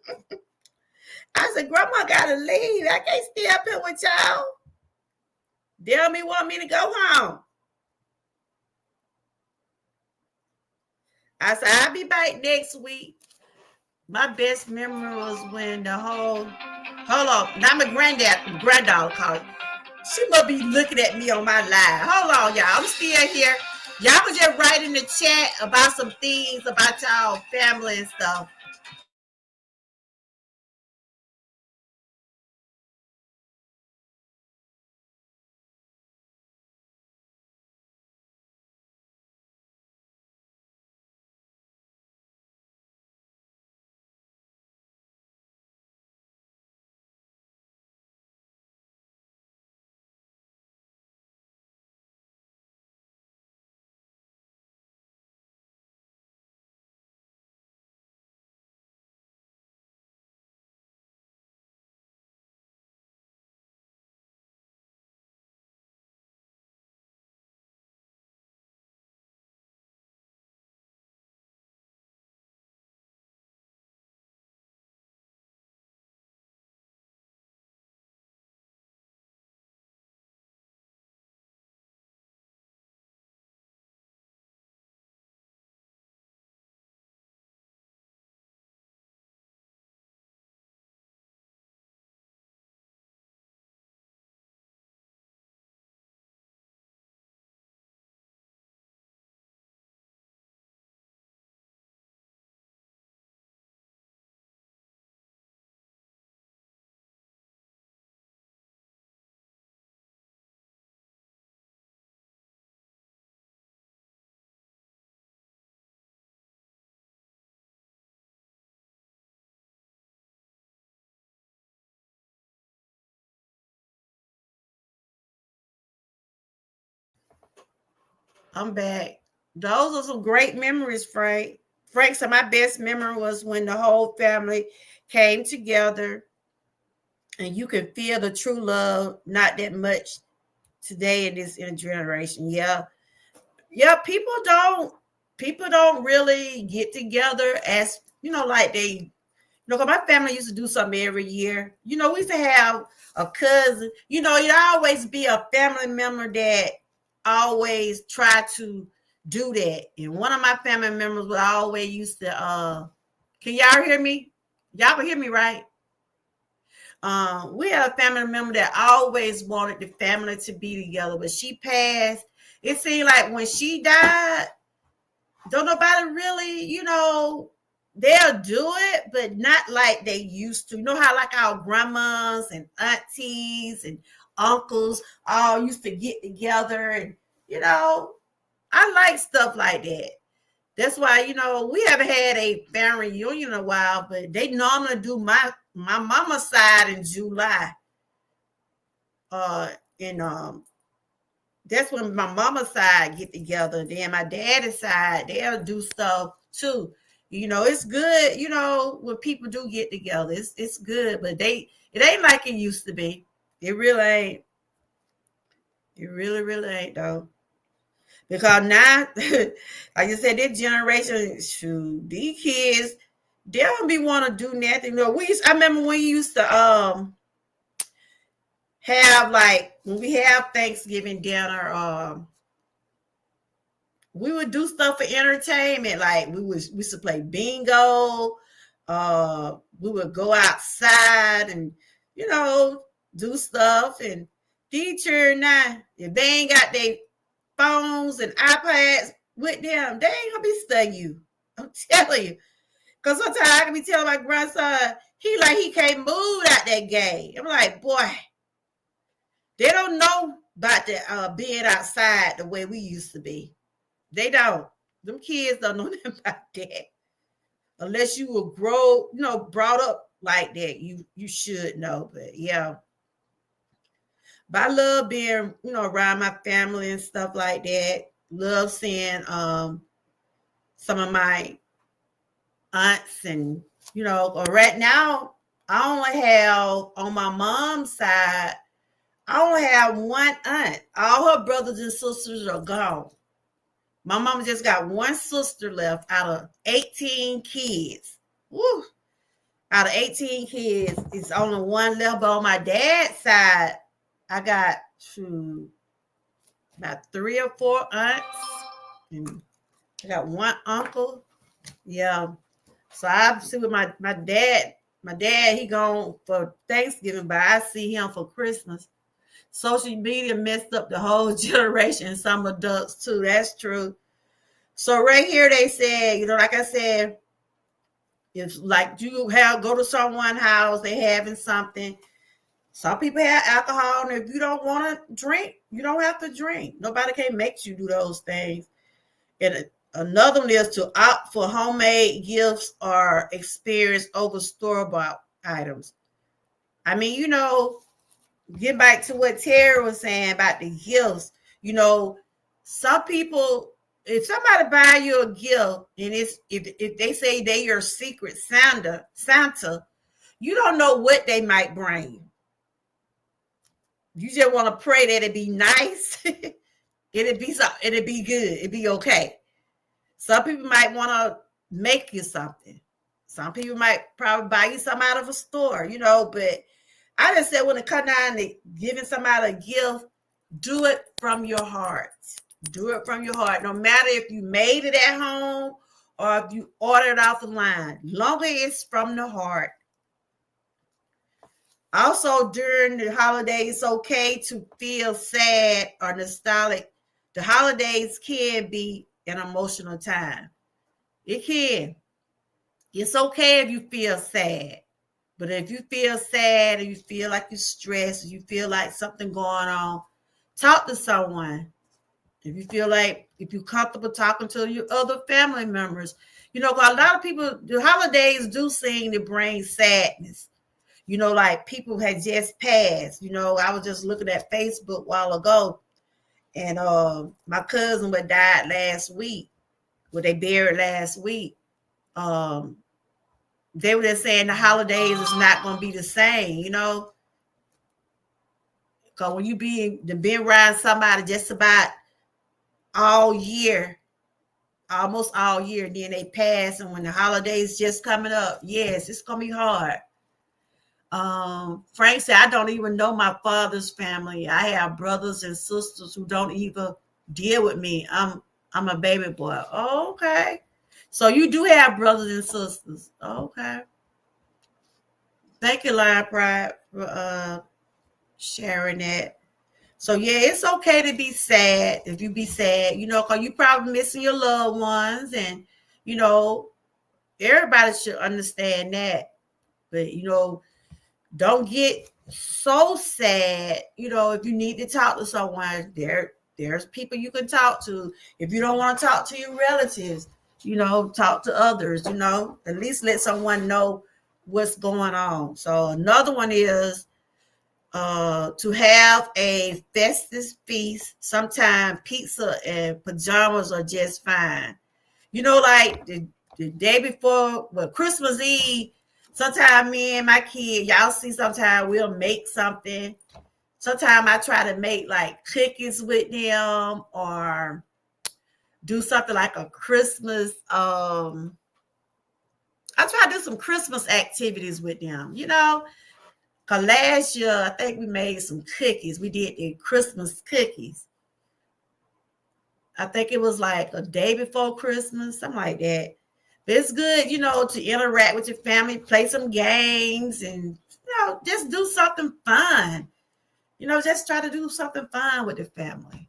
I said, Grandma gotta leave. I can't stay up here with y'all. They don't be want me to go home. I said, I'll be back next week. My best memory was when hold on, now my granddaughter called. She must be looking at me on my live. Hold on, y'all. I'm still here. Y'all can just write in the chat about some things about y'all family and stuff. I'm back. Those are some great memories, Frank. Frank said my best memory was when the whole family came together and you can feel the true love, not that much today in this generation. Yeah. Yeah, people don't really get together as like they cause my family used to do something every year. We used to have a cousin. You'd always be a family member that always try to do that. And one of my family members would always used to can y'all hear me? Y'all can hear me, right? We had a family member that always wanted the family to be together, but she passed. It seemed like when she died, don't nobody really, they'll do it, but not like they used to. You know how like our grandmas and aunties and uncles all used to get together, and I like stuff like that. That's why we haven't had a family reunion in a while, but they normally do my mama's side in July. And That's when my mama's side get together. Then my daddy's side, they'll do stuff too. It's good, when people do get together. It's good, but it ain't like it used to be. It really ain't. It really, really ain't though. Because now, like you said, this generation, shoot, these kids, they don't be want to do nothing. I remember when you used to have like when we have Thanksgiving dinner, we would do stuff for entertainment. Like we used to play bingo. We would go outside and do stuff. And teacher now, if they ain't got their phones and iPads with them, they ain't gonna be studying you. I'm telling you. Cause sometimes I can be telling my grandson, he can't move out that game. I'm like, boy, they don't know about the being outside the way we used to be. They don't. Them kids don't know nothing about that. Unless you were brought up like that, you should know. But yeah. But I love being, around my family and stuff like that. Love seeing some of my aunts and right now I only have on my mom's side, I only have one aunt. All her brothers and sisters are gone. My mama just got one sister left out of 18 kids. Woo. Out of 18 kids, it's only one left. But on my dad's side, I got about 3 or 4 aunts. And I got one uncle. Yeah. So I see with my dad. My dad, he gone for Thanksgiving, but I see him for Christmas. Social media messed up the whole generation, some adults too. That's true. So right here they said, like I said, if like you go to someone's house, they having something. Some people have alcohol, and if you don't want to drink, you don't have to drink. Nobody can make you do those things. And another one is to opt for homemade gifts or experience over store-bought items. I mean, get back to what Terry was saying about the gifts. Some people, if somebody buy you a gift and if they say they your secret Santa, you don't know what they might bring. You just want to pray that it be nice. It'd be good. It'd be okay. Some people might want to make you something. Some people might probably buy you something out of a store, but I just said when it comes down to giving somebody a gift, do it from your heart. Do it from your heart. No matter if you made it at home or if you ordered off the line, long as it's from the heart. Also, during the holidays, it's okay to feel sad or nostalgic. The holidays can be an emotional time. It can. It's okay if you feel sad. But if you feel sad or you feel like you're stressed, or you feel like something going on, talk to someone. If you're comfortable talking to your other family members, a lot of people, the holidays do seem to bring sadness. Like people had just passed. I was just looking at Facebook a while ago, And my cousin would died last week. Well, they buried last week. They were just saying the holidays is not going to be the same, you know. Because when you been around somebody just about all year, almost all year, then they pass, and when the holidays just coming up, yes, it's gonna be hard. Frank said, I don't even know my father's family. I have brothers and sisters who don't even deal with me. I'm a baby boy. Oh, okay. So you do have brothers and sisters. Okay. Thank you, Lion Pride, for sharing that. So yeah, it's okay to be sad if you be sad, you know, because you probably missing your loved ones, and you know, everybody should understand that. But you know, don't get so sad. You know, if you need to talk to someone, there's people you can talk to. If you don't want to talk to your relatives, you know, talk to others. You know, at least let someone know what's going on. So another one is to have a festive feast. Sometimes pizza and pajamas are just fine. You know, like the day before, well, Christmas Eve, sometimes me and my kid, y'all see, sometimes we'll make something. Sometimes I try to make like cookies with them, or do something like a Christmas. I try to do some Christmas activities with them, you know. Cause last year I think we made some cookies. We did the Christmas cookies. I think it was like a day before Christmas, something like that. But it's good, you know, to interact with your family, play some games, and you know, just do something fun. You know, just try to do something fun with the family.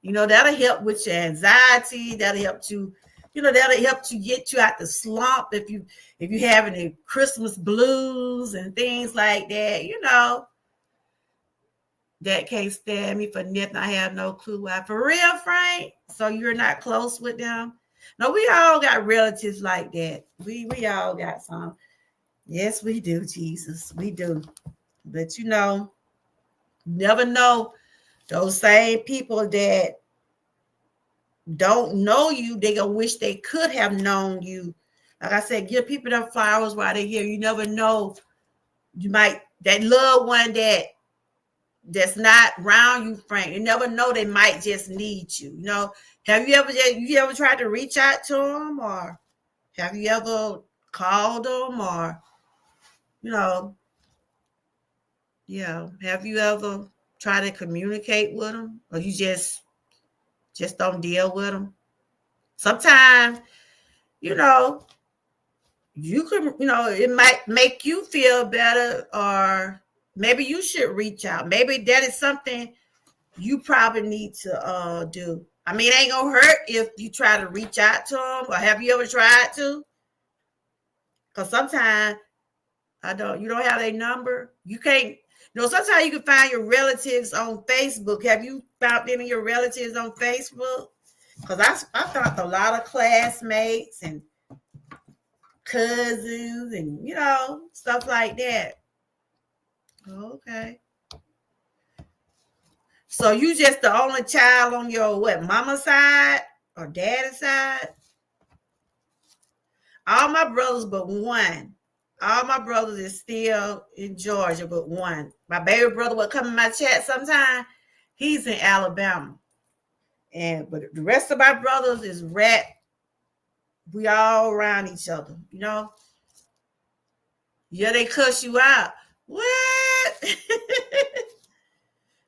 You know, that'll help with your anxiety. That'll help to, you know, that'll help to get you out the slump if you having the Christmas blues and things like that. You know, that can't stand me for nothing. I have no clue why. For real, Frank? So you're not close with them? No, we all got relatives like that. We all got some. Yes, we do, Jesus. We do. But you know, never know, those same people that don't know you, they gonna wish they could have known you. Like I said, give people their flowers while they're here. You never know. You might, that loved one that's not around you, Frank. You never know, they might just need you. You know, have you ever tried to reach out to them, or have you ever called them, or you know, yeah, have you ever tried to communicate with them, or you just don't deal with them? Sometimes, you know, you could, you know, it might make you feel better, or maybe you should reach out. Maybe that is something you probably need to do. I mean, it ain't gonna hurt if you try to reach out to them. Or have you ever tried to? Because sometimes you don't have their number. You can't, you know, sometimes you can find your relatives on Facebook. Have you found any of your relatives on Facebook? Because I found a lot of classmates and cousins and, you know, stuff like that. Okay. So you just the only child on your what, mama's side or daddy's side? All my brothers but one. All my brothers is still in Georgia but one. My baby brother would come in my chat sometime. He's in Alabama. But the rest of my brothers is rat. We all around each other, you know. Yeah, they cuss you out. What?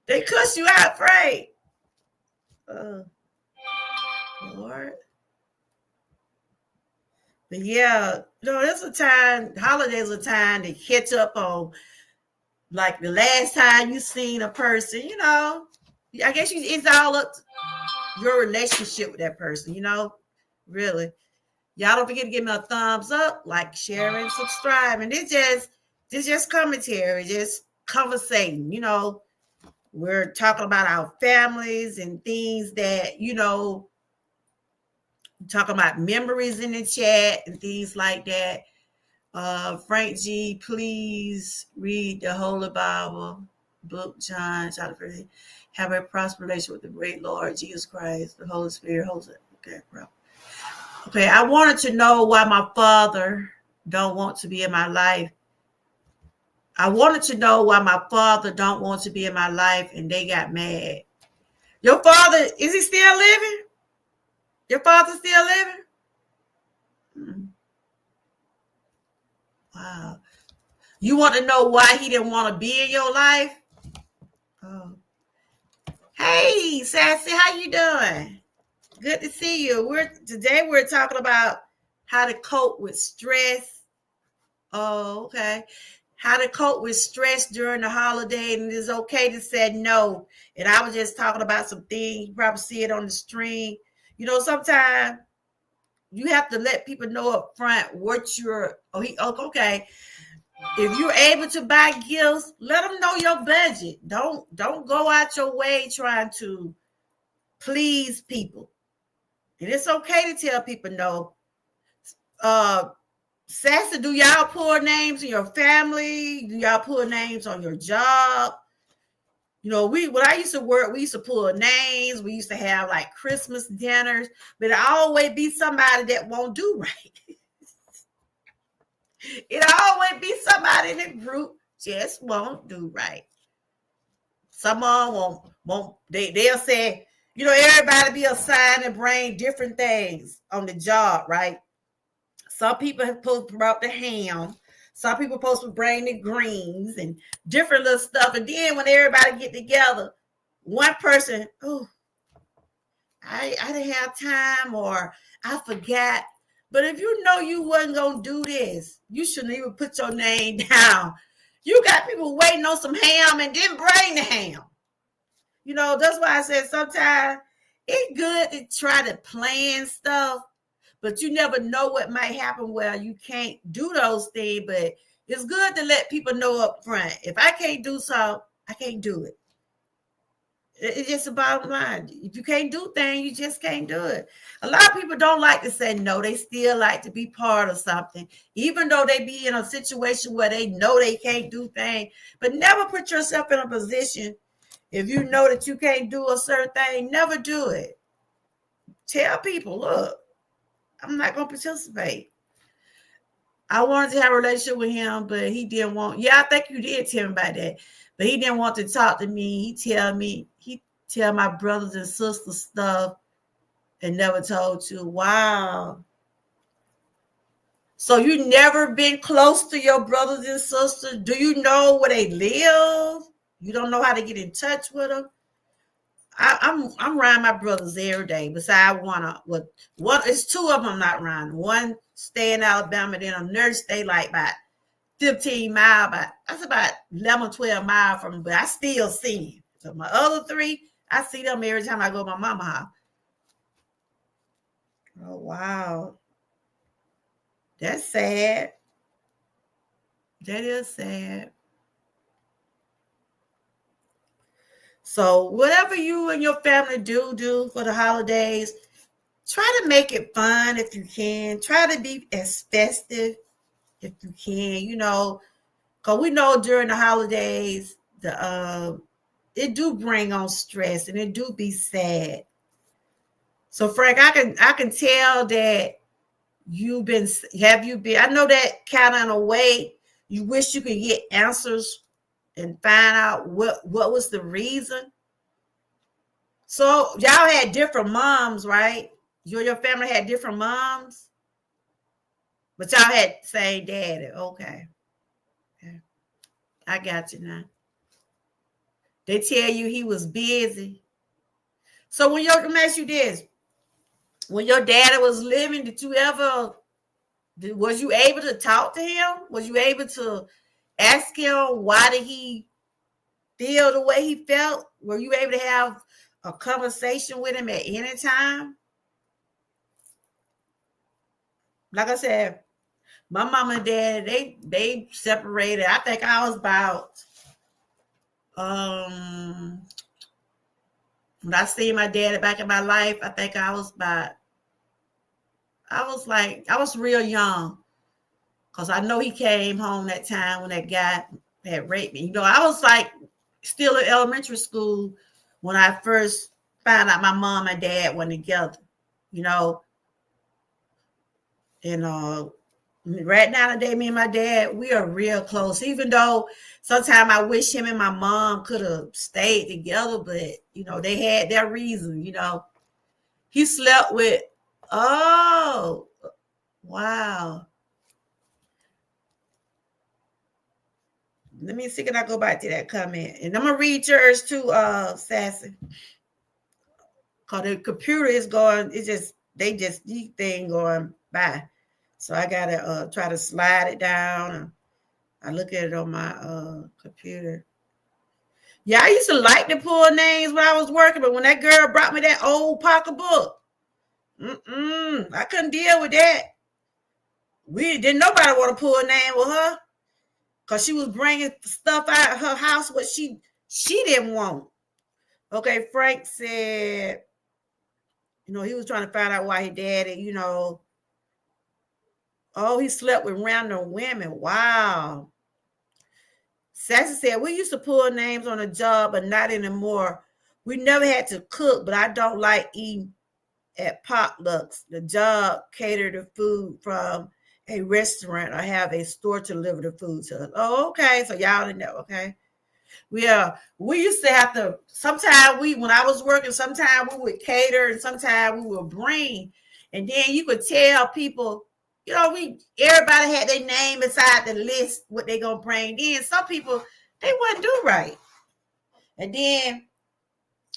They cuss you out, Frank. Lord. But yeah, you know, there's a time, holidays are a time to catch up on like the last time you seen a person, you know. I guess it's all up to your relationship with that person, you know. Really. Y'all don't forget to give me a thumbs up, like, share, and subscribe. And this just commentary, just conversating, you know. We're talking about our families and things that, you know, talking about memories in the chat and things like that. Frank G, please read the Holy Bible. Book, John, chapter 15. Have a prosperous relationship with the great Lord Jesus Christ, the Holy Spirit. Okay, bro. Okay, I wanted to know why my father don't want to be in my life. I wanted to know why my father don't want to be in my life, and they got mad. Your father, is he still living? Your father still living? Hmm. Wow. You want to know why he didn't want to be in your life? Oh. Hey, Sassy, how you doing? Good to see you. Today we're talking about how to cope with stress. Oh, okay. How to cope with stress during the holiday, and it's okay to say no. And I was just talking about some things. You probably see it on the stream. Sometimes you have to let people know up front what you're. Okay. If you're able to buy gifts, let them know your budget. Don't go out your way trying to please people. And it's okay to tell people no. Sassy, do y'all pull names in your family? Do y'all pull names on your job? When I used to work, we used to pull names. We used to have like Christmas dinners, but it always be somebody that won't do right. It always be somebody in the group just won't do right. Someone won't they'll say, everybody be assigned to bring different things on the job, right? Some people have supposed to brought the ham. Some people supposed to bring the greens and different little stuff. And then when everybody get together, one person, I didn't have time, or I forgot. But if you know you wasn't gonna do this, you shouldn't even put your name down. You got people waiting on some ham and didn't bring the ham. That's why I said sometimes it's good to try to plan stuff, but you never know what might happen where you can't do those things. But it's good to let people know up front. If I can't do so, I can't do it. It's just a bottom line. If you can't do things, you just can't do it. A lot of people don't like to say no. They still like to be part of something, even though they be in a situation where they know they can't do things. But never put yourself in a position, if you know that you can't do a certain thing, never do it. Tell people, look, I'm not going to participate. I wanted to have a relationship with him, but he didn't want. Yeah, I think you did tell him about that, but he didn't want to talk to me. He tell my brothers and sisters stuff and never told you. Wow. So you never been close to your brothers and sisters? Do you know where they live? You don't know how to get in touch with them? I'm around my brothers every day. Besides one, it's two of them I'm not around. One stay in Alabama, then a nurse stay like about 15 miles, that's about 11, 12 miles from me, but I still see him. So my other three, I see them every time I go to my mama's house. Oh, wow. That's sad. That is sad. So whatever you and your family do for the holidays, try to make it fun if you can. Try to be as festive if you can, because we know during the holidays, it do bring on stress and it do be sad. So Frank, I can tell that have you been, I know that kind of in a way, you wish you could get answers and find out what was the reason. So y'all had different moms, right? You and your family had different moms, but y'all had the same daddy. Okay. I got you now. They tell you he was busy. So let me ask you this. When your daddy was living, was you able to talk to him? Was you able to ask him why did he feel the way he felt? Were you able to have a conversation with him at any time? Like I said, my mom and dad, they separated. I think I was about when I see my dad back in my life, I think I was real young. Because I know he came home that time when that guy had raped me. I was like still in elementary school when I first found out my mom and dad were together, you know. And right now today, me and my dad, we are real close. Even though sometimes I wish him and my mom could have stayed together, but you know, they had their reason, you know. He slept with, oh, wow. Let me see, can I go back to that comment? And I'm gonna read yours too, Sassy. Cause the computer is going, it's just these thing going by. So I gotta try to slide it down. I look at it on my computer. Yeah, I used to like to pull names when I was working, but when that girl brought me that old pocketbook, I couldn't deal with that. We didn't nobody want to pull a name with her because she was bringing stuff out of her house what she didn't want. Okay, Frank said, you know, he was trying to find out why his daddy, you know, oh, he slept with random women. Wow. Sassy said, we used to pull names on a job, but not anymore. We never had to cook, but I don't like eating at potlucks. The job catered the food from a restaurant or have a store to deliver the food to us. Oh, okay. So y'all didn't know, okay. We used to have to, sometimes when I was working, sometimes we would cater and sometimes we would bring. And then you could tell people, you know, everybody had their name beside the list, what they gonna bring. Then some people, they wouldn't do right. And then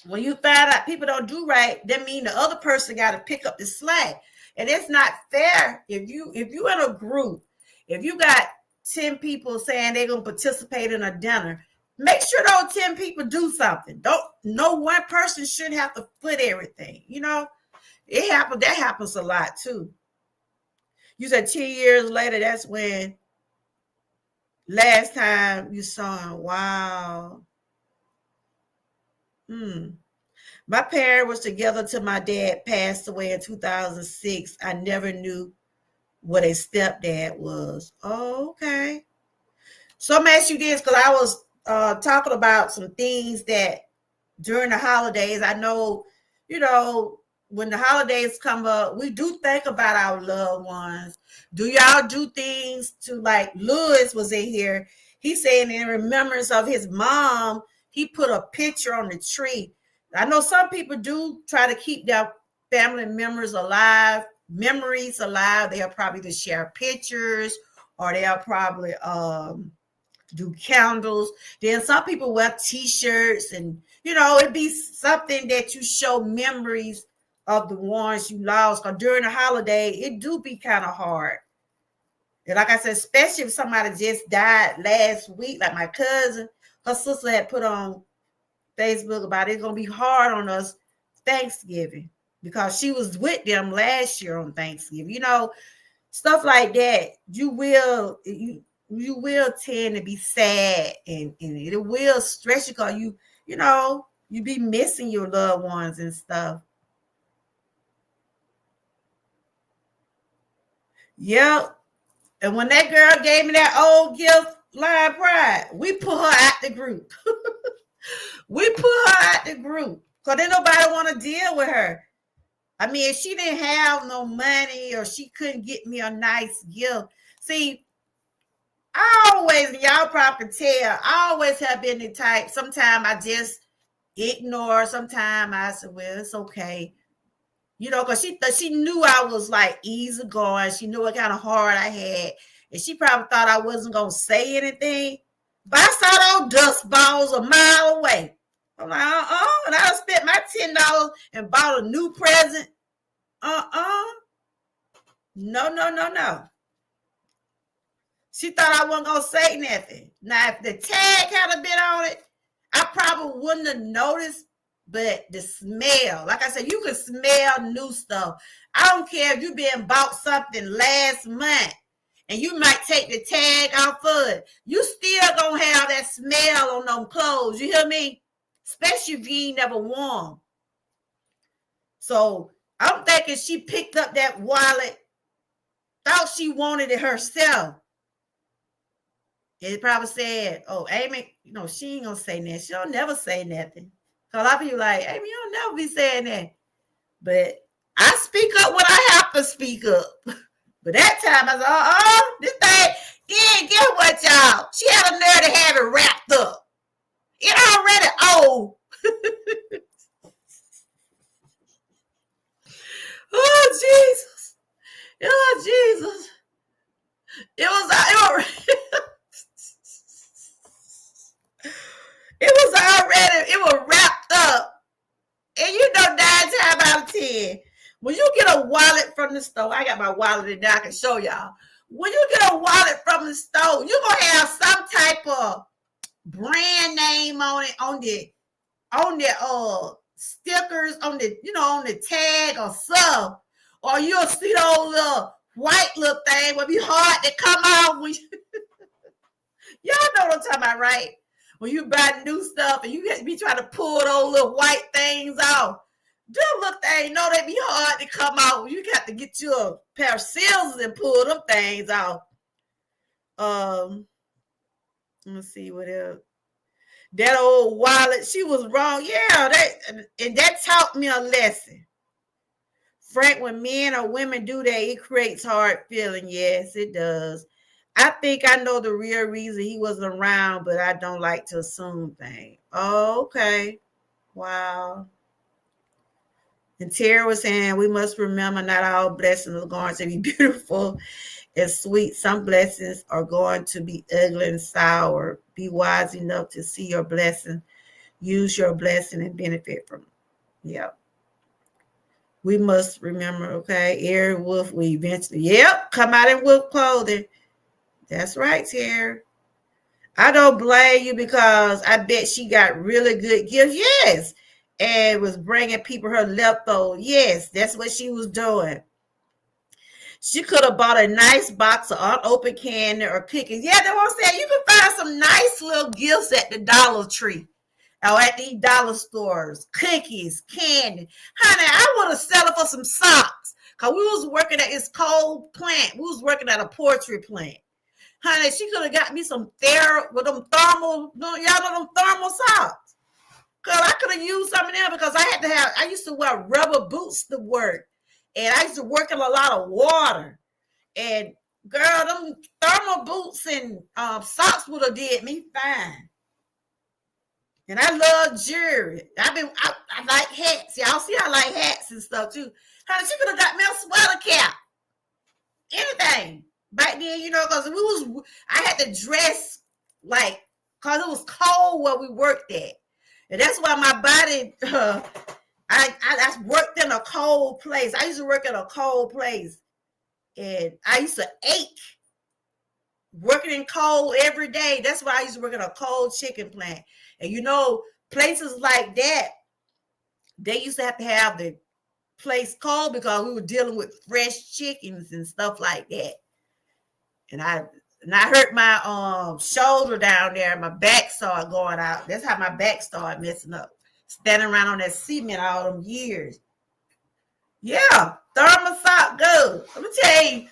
when you find out people don't do right, that means the other person got to pick up the slack. And it's not fair if you in a group, if you got 10 people saying they're gonna participate in a dinner, make sure those 10 people do something. No one person should have to foot everything. You know, that happens a lot too. You said 10 years later, that's when last time you saw him. Wow. My parents was together till my dad passed away in 2006. I never knew what a stepdad was. Oh, okay. So I'm gonna ask you this because I was talking about some things that during the holidays, I know, you know, when the holidays come up, we do think about our loved ones. Do y'all do things to, like Lewis was in here? He's saying in remembrance of his mom, he put a picture on the tree. I know some people do try to keep their family members alive, memories alive. They'll probably share pictures or they'll probably do candles. Then some people wear t-shirts and, you know, it'd be something that you show memories of the ones you lost. Because during the holiday, it do be kind of hard. And like I said, especially if somebody just died last week, like my cousin, her sister had put on Facebook about it's going to be hard on us Thanksgiving because she was with them last year on Thanksgiving. You know, stuff like that, you will tend to be sad and it will stress you because you know, you be missing your loved ones and stuff. Yep. And when that girl gave me that old gift, Line Pride, we put her out the group. We put her out the group because then nobody want to deal with her. I mean, if she didn't have no money or she couldn't get me a nice gift. See, I always, y'all probably can tell, I always have been the type, sometimes I just ignore, sometimes I said, well, it's okay. You know, because she knew I was like easygoing. She knew what kind of heart I had. And she probably thought I wasn't going to say anything. But I saw those dust balls a mile away. I'm like, and I spent my $10 and bought a new present. No. She thought I wasn't going to say nothing. Now, if the tag had been on it, I probably wouldn't have noticed. But the smell, like I said, you can smell new stuff. I don't care if you been bought something last month and you might take the tag off of it. You still gonna have that smell on them clothes. You hear me? Especially if you ain't never worn. So I'm thinking she picked up that wallet, thought she wanted it herself. It probably said, "Oh, Amy, she ain't gonna say nothing. She'll never say nothing." Cause a lot of people like, "Amy, you'll never be saying that." But I speak up when I have to speak up. But that time I said, this thing, yeah, guess what, y'all? She had a nerve to have it wrapped up. It already old. Oh, Jesus. Oh, Jesus. It was wrapped up. And 9 times out of 10, when you get a wallet from the store, I got my wallet and I can show y'all. When you get a wallet from the store, you're going to have some type of brand name on it, on the stickers, on the tag or stuff. Or you'll see the old little white little thing will be hard to come out when y'all know what I'm talking about, right? When you buy new stuff and you be trying to pull those little white things off. Them little things, they be hard to come out. You got to get you a pair of scissors and pull them things off. Let's see what else. That old wallet, she was wrong. Yeah, that taught me a lesson. Frank, when men or women do that, it creates hard feeling. Yes, it does. I think I know the real reason he wasn't around, but I don't like to assume things. Oh, okay. Wow. And Tara was saying, we must remember not all blessings are going to be beautiful and sweet. Some blessings are going to be ugly and sour. Be wise enough to see your blessing. Use your blessing and benefit from it. Yeah. We must remember, okay, Eric Wolf, we eventually, come out in wolf clothing. That's right, Tara. I don't blame you because I bet she got really good gifts. Yes. And was bringing people her leftovers. Yes, that's what she was doing. She could have bought a nice box of unopened candy or cookies. Yeah, that's what I'm saying. You can find some nice little gifts at the Dollar Tree or at these dollar stores. Cookies, candy. Honey, I want to settle for some socks because we was working at this cold plant. We was working at a poultry plant. Honey, she could have got me some with them thermal, y'all know them thermal socks. Because I could have used some of them because I used to wear rubber boots to work. And I used to work in a lot of water. And girl, them thermal boots and socks would have did me fine. And I love jewelry. I like hats. Y'all see I like hats and stuff too. Honey, she could have got me a sweater cap. Anything. Back then, because I had to dress because it was cold where we worked at. And that's why my body, I worked in a cold place. I used to work in a cold place. And I used to ache working in cold every day. That's why I used to work in a cold chicken plant. And places like that, they used to have the place cold because we were dealing with fresh chickens and stuff like that. And I hurt my shoulder down there. My back started going out. That's how my back started messing up. Standing around on that cement all them years. Yeah, thermal sock good. Let me tell you,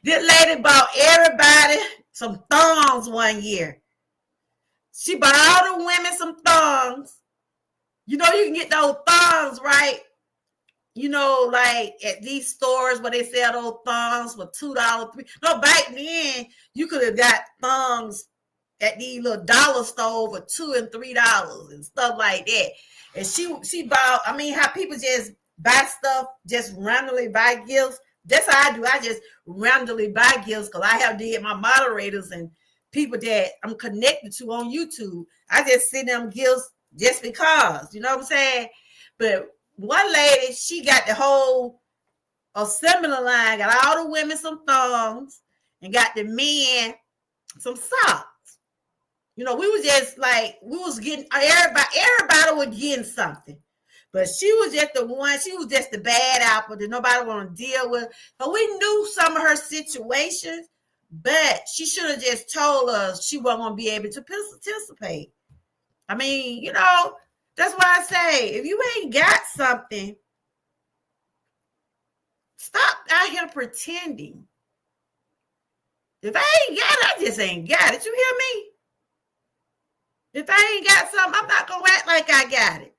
this lady bought everybody some thongs one year. She bought all the women some thongs. You can get those thongs, right? Like at these stores where they sell those thongs for $2, $3. No, back then you could have got thongs at these little dollar stores for $2 and $3 and stuff like that. And she bought. I mean, how people just buy stuff, just randomly buy gifts. That's how I do. I just randomly buy gifts because I have did my moderators and people that I'm connected to on YouTube. I just send them gifts just because. You know what I'm saying? But one lady, she got the whole assembly line, got all the women some thongs and got the men some socks. We was just we was getting, everybody was getting something. But she was just the one, she was just the bad apple that nobody want to deal with. But we knew some of her situations, but she should have just told us she wasn't going to be able to participate. I mean, that's why I say, if you ain't got something, stop out here pretending. If I ain't got it, I just ain't got it. You hear me? If I ain't got something, I'm not going to act like I got it.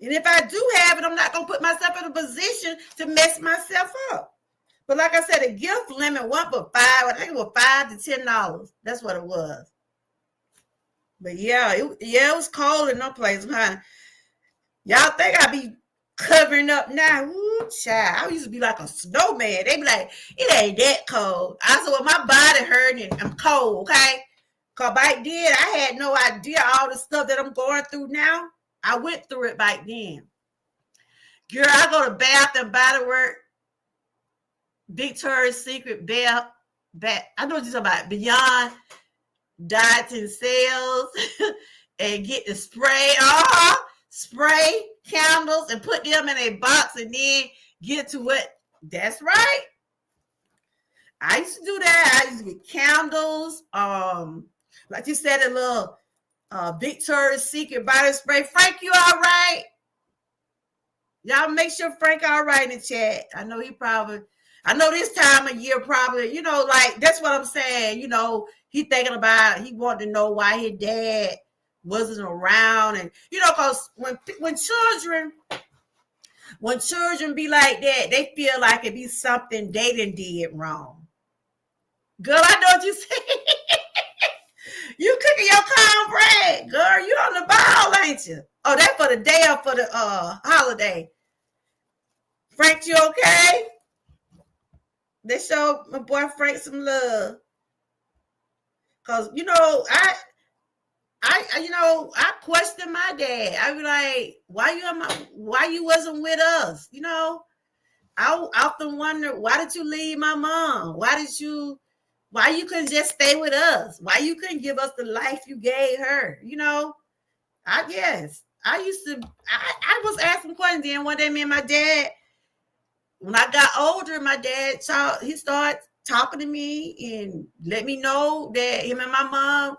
And if I do have it, I'm not going to put myself in a position to mess myself up. But like I said, the gift limit went for $5. I think it was $5 to $10. That's what it was. But yeah, it was cold in no place, huh? Y'all think I be covering up now? Ooh, child. I used to be like a snowman. They be like, it ain't that cold. I said, well, my body hurting and I'm cold, okay? Because back then, I had no idea all the stuff that I'm going through now. I went through it back then. Girl, I go to Bath and Body Works, Victoria's Secret, I know what you're talking about, Beyond Dieting Sales, and get the spray, spray candles and put them in a box and then get to what, that's right. I used to do that. I used to get candles, like you said, a little Victoria's Secret body spray. Frank, you all right? Y'all make sure Frank all right in the chat. I know this time of year probably, like that's what I'm saying. He thinking about, he wanted to know why his dad wasn't around. And, because when children be like that, they feel like it be something they did wrong. Girl, I know what you said. You cooking your cornbread, girl. You on the ball, ain't you? Oh, that's for the day or for the holiday. Frank, you okay? Let's show my boy Frank some love. Cause I question my dad. I be like, why you wasn't with us? I often wonder, why did you leave my mom? Why you couldn't just stay with us? Why you couldn't give us the life you gave her? I guess I was asking questions. Then one day, me and my dad, when I got older, my dad he started talking to me and let me know that him and my mom,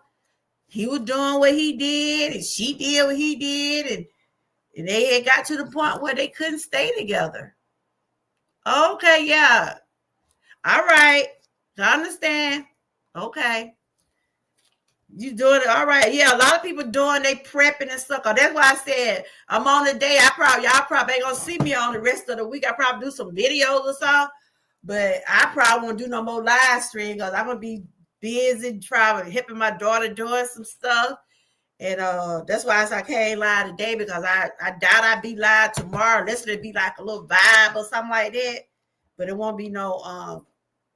he was doing what he did and she did what he did, and they had got to the point where they couldn't stay together. Okay, yeah. All right. I understand. Okay. You doing it. All right. Yeah, a lot of people doing they prepping and stuff. That's why I said I'm on the day. Y'all probably ain't gonna see me on the rest of the week. I probably do some videos or something, but I probably won't do no more live stream because I'm gonna be busy trying helping my daughter doing some stuff. And that's why I can't lie today, because I doubt I'd be live tomorrow unless it be like a little vibe or something like that. But it won't be no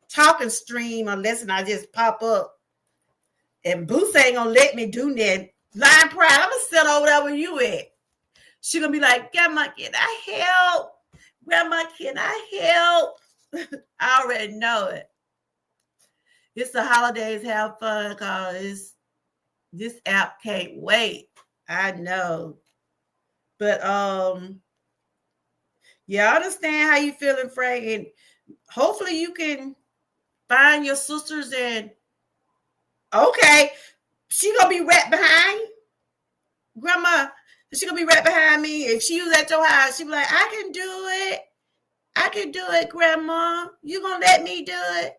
talking stream unless I just pop up. And Boots ain't gonna let me do that. Lion Pride, I'm gonna sit over there where you at. She gonna be like, Grandma, can I help? Grandma, can I help? I already know it. It's the holidays, have fun, because this app can't wait. I know. But yeah, I understand how you feeling, Frank. And hopefully you can find your sisters, and okay, she gonna be right behind Grandma. She gonna be right behind me. If she was at your house, she be like, I can do it. I can do it, Grandma. You gonna let me do it?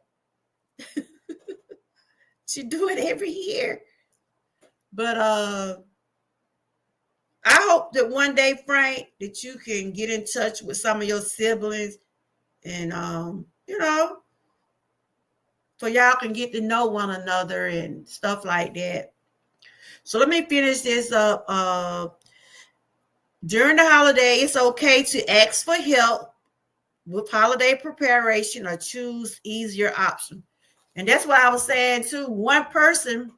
She do it every year. But I hope that one day, Frank, that you can get in touch with some of your siblings, and so y'all can get to know one another and stuff like that. So let me finish this up. During the holiday, it's okay to ask for help with holiday preparation or choose easier option. And that's what I was saying too. One person,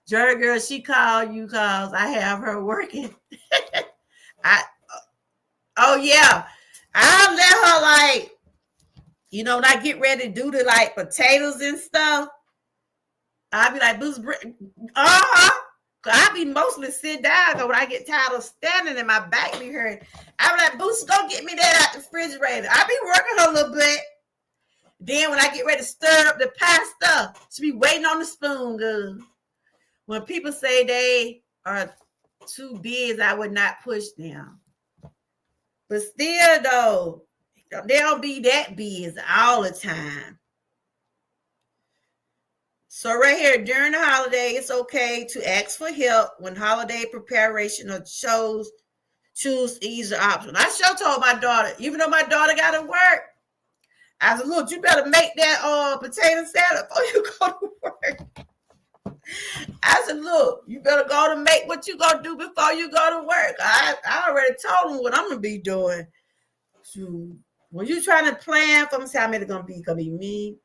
Jerry girl, she called you because I have her working. Oh yeah, I'll let her when I get ready to do the potatoes and stuff. I'll be like, Boots, I be mostly sit down, because when I get tired of standing and my back be hurting, I be like, Boots, go get me that out the refrigerator. I be working her a little bit. Then when I get ready to stir up the pasta, she be waiting on the spoon, girl. When people say they are too big, I would not push them. But still, though, they don't be that busy all the time. So right here, during the holiday, it's okay to ask for help when holiday preparation or choose easier option. I sure told my daughter, even though my daughter got to work, I said, look, you better make that potato salad before you go to work. I said, look, you better go to make what you gonna do before you go to work. I already told them what I'm gonna be doing. So when you trying to plan for me, how many gonna be? Gonna be me.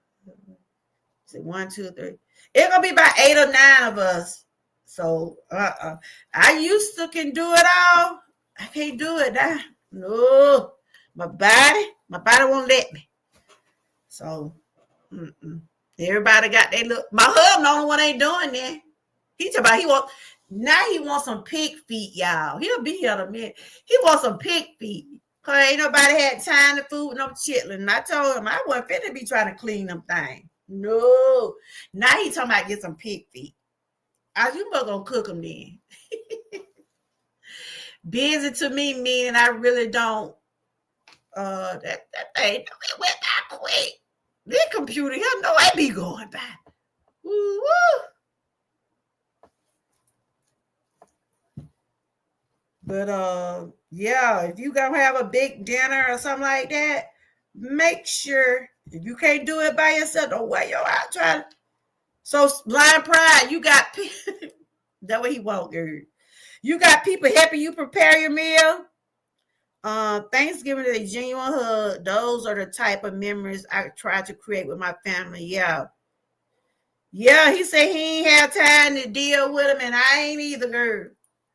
Say 1, 2, 3. It's gonna be about 8 or 9 of us. So I used to can do it all. I can't do it now. No, my body won't let me. So everybody got their look. My husband, the only one ain't doing that. He talking about he wants some pig feet, y'all. He'll be here in a minute. He wants some pig feet. Cause ain't nobody had time to food no chitlin. And I told him I wasn't finna be trying to clean them things. No. Now he talking about get some pig feet. You must gonna cook them then. Busy to me meaning I really don't. That thing it went by quick. This computer, you know I be going by. Woo woo. But yeah, if you gonna have a big dinner or something like that, make sure if you can't do it by yourself, don't wear your out trying. So blind pride, you got that way he won't, girl. You got people helping you prepare your meal. Thanksgiving is a genuine hug. Those are the type of memories I try to create with my family. Yeah. Yeah, he said he ain't have time to deal with him, and I ain't either, girl.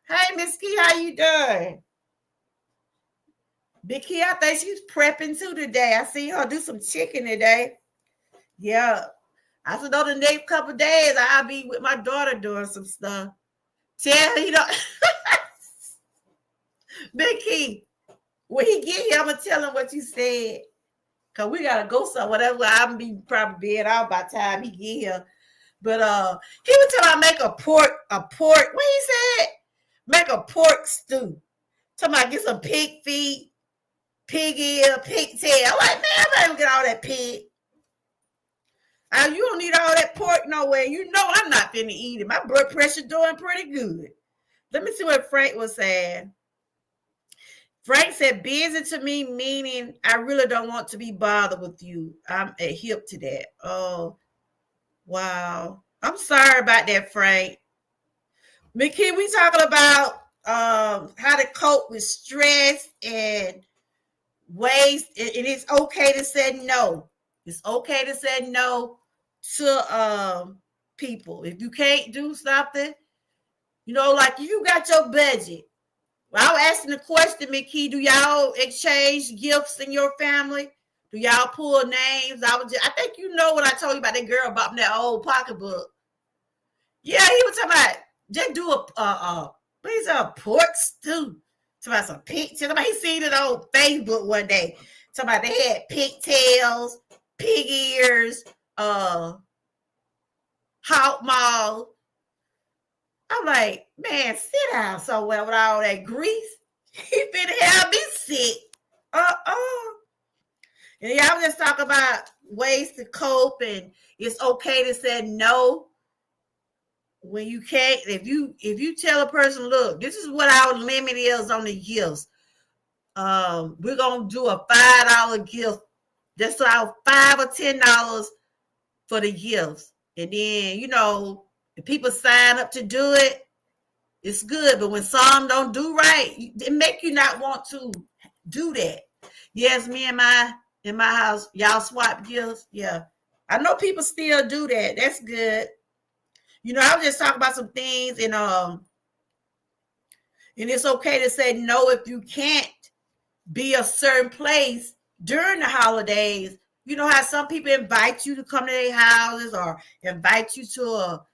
Hey, Miss Key, how you doing? Big Key, I think she's prepping too today. I see her do some chicken today. Yeah. I said, the next couple of days, I'll be with my daughter doing some stuff. Tell her, Big Key, when he get here, I'm going to tell him what you said. Because we got to go somewhere. That's why I'm be probably being out by the time he get here. But he was telling me make a pork, what he said? Make a pork stew. Talking about get some pig feet, pig ear, pig tail. I'm like, man, I'm not even get all that pig. You don't need all that pork no way. You know I'm not finna eat it. My blood pressure doing pretty good. Let me see what Frank was saying. Frank said, busy to me, meaning I really don't want to be bothered with you. I'm a hip to that. Oh, wow. I'm sorry about that, Frank. Mickey, we talking about how to cope with stress and ways. It is okay to say no. It's okay to say no to people. If you can't do something, like you got your budget. Well, I was asking the question, Mickey, do y'all exchange gifts in your family? Do y'all pull names? I think you know what I told you about that girl about that old pocketbook. Yeah, he was talking about just do a pork stew. Talking about some pig. Talking about he seen it on Facebook one day. Talking about they had pigtails, pig ears, hot maw. I'm like, man, sit down somewhere with all that grease. He finna have me sick. And y'all just talk about ways to cope, and it's okay to say no when you can't. If you tell a person, look, this is what our limit is on the gifts. We're gonna do a $5 gift. That's our $5 or $10 for the gifts. And then, if people sign up to do it, it's good. But when some don't do right, it make you not want to do that. Yes, me and in my house, y'all swap gifts. Yeah. I know people still do that. That's good. I was just talking about some things, and it's okay to say no if you can't be a certain place during the holidays. You know how some people invite you to come to their houses or invite you to a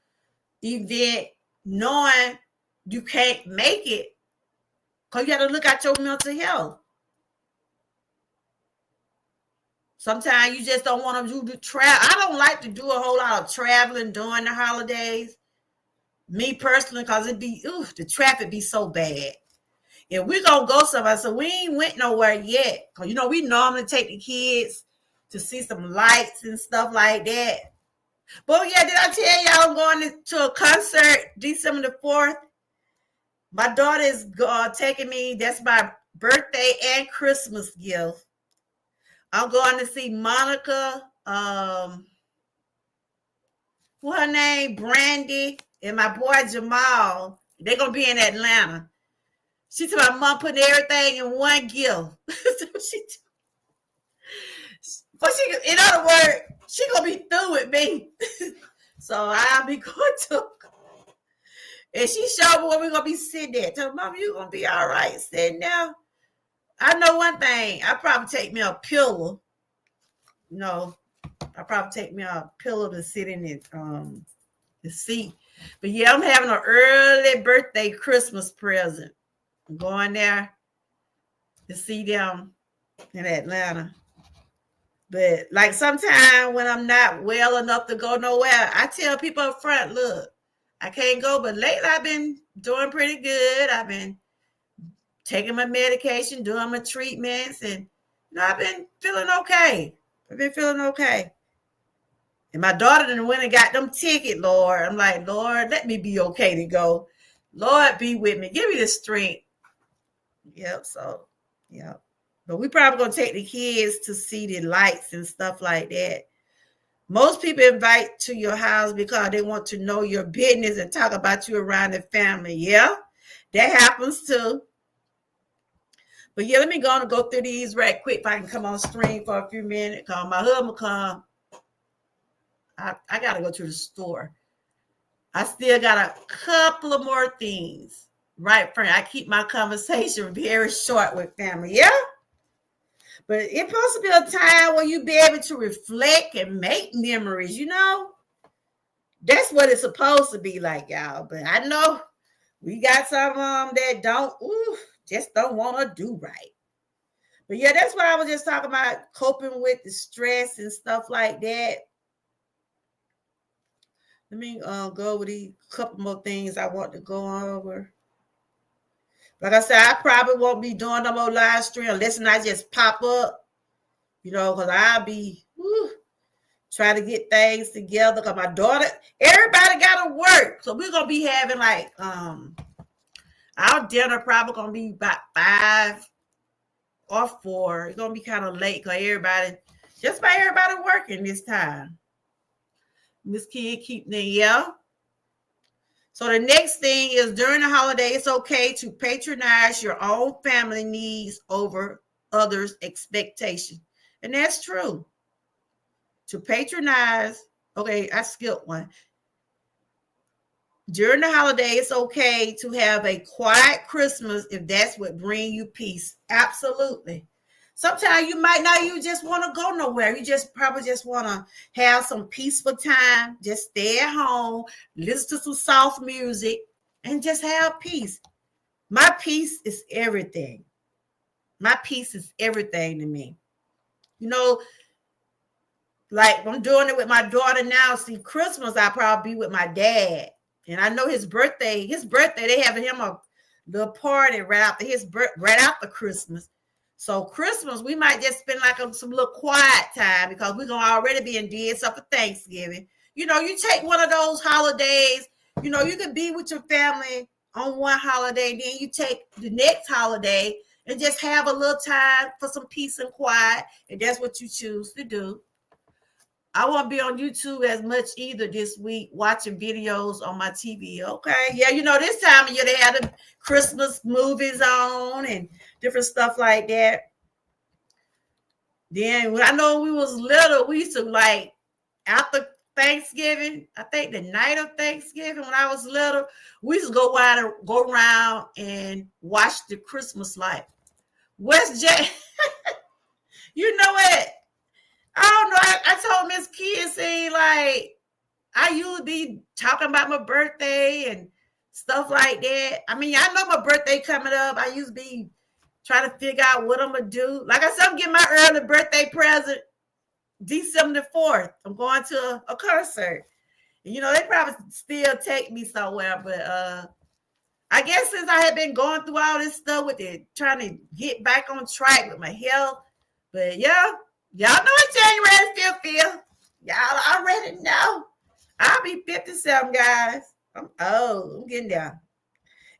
event knowing you can't make it because you got to look at your mental health. Sometimes you just don't want to do the travel. I don't like to do a whole lot of traveling during the holidays. Me personally, because the traffic be so bad. If we're going to go somewhere, so we ain't went nowhere yet. Because, we normally take the kids to see some lights and stuff like that. But yeah, did I tell y'all I'm going to a concert December the 4th? My daughter is taking me. That's my birthday and Christmas gift. I'm going to see Monica. What her name? Brandy and my boy Jamal. They're gonna be in Atlanta. She told my mom putting everything in one gift. But in other words, she gonna be through with me. So I'll be going to. And she showed me where we're gonna be sitting at. Tell Mom, you're gonna be all right sitting there. I know one thing. I probably take me a pillow. No, I probably take me a pillow to sit in the seat. But yeah, I'm having an early birthday Christmas present. I'm going there to see them in Atlanta. But like sometimes when I'm not well enough to go nowhere, I tell people up front, look, I can't go. But lately I've been doing pretty good. I've been taking my medication, doing my treatments, and I've been feeling okay. And my daughter then went and got them tickets, Lord. I'm like, Lord, let me be okay to go. Lord, be with me. Give me the strength. Yep. But we probably going to take the kids to see the lights and stuff like that. Most people invite to your house because they want to know your business and talk about you around the family. Yeah, that happens too. But yeah, let me go through these right quick if I can come on stream for a few minutes. Cause my husband come. I got to go to the store. I still got a couple of more things. Right, friend. I keep my conversation very short with family. Yeah. But it's supposed to be a time where you be able to reflect and make memories, That's what it's supposed to be like, y'all. But I know we got some that just don't want to do right. But yeah, that's what I was just talking about, coping with the stress and stuff like that. Let me go over these couple more things I want to go over. Like I said, I probably won't be doing no more live stream unless I just pop up, because I'll be trying to get things together. Because my daughter, everybody got to work. So we're going to be having like, our dinner probably going to be about 5 or 4. It's going to be kind of late because everybody working this time. Miss Kid keep them, yeah. So the next thing is during the holiday, it's okay to patronize your own family needs over others' expectations. And that's true. To patronize, okay, I skipped one. During the holiday, it's okay to have a quiet Christmas if that's what brings you peace. Absolutely. Sometimes you might not even just want to go nowhere. You probably just want to have some peaceful time. Just stay at home, listen to some soft music, and just have peace. My peace is everything. My peace is everything to me. Like I'm doing it with my daughter now. See, Christmas, I'll probably be with my dad. And I know his birthday, they having him a little party right after Christmas. So Christmas, we might just spend like some little quiet time because we're going to already be in dead stuff for Thanksgiving. You take one of those holidays, you can be with your family on one holiday, then you take the next holiday and just have a little time for some peace and quiet. And that's what you choose to do. I won't be on YouTube as much either this week, watching videos on my TV. Okay. Yeah, this time of year they have the Christmas movies on and different stuff like that. Then when I know we was little, we used to like after Thanksgiving, I think the night of Thanksgiving when I was little, we used to go around and watch the Christmas light. West J, you know what? I don't know. I told Miss Kidsey, like, I usually be talking about my birthday and stuff like that. I mean, I know my birthday coming up. I used to be trying to figure out what I'm going to do. Like I said, I'm getting my early birthday present December the 4th. I'm going to a concert. And, they probably still take me somewhere. But I guess since I had been going through all this stuff with it, trying to get back on track with my health. But, yeah. Y'all know what January still feel. Y'all already know. I'll be 57, guys. I'm old. I'm getting there.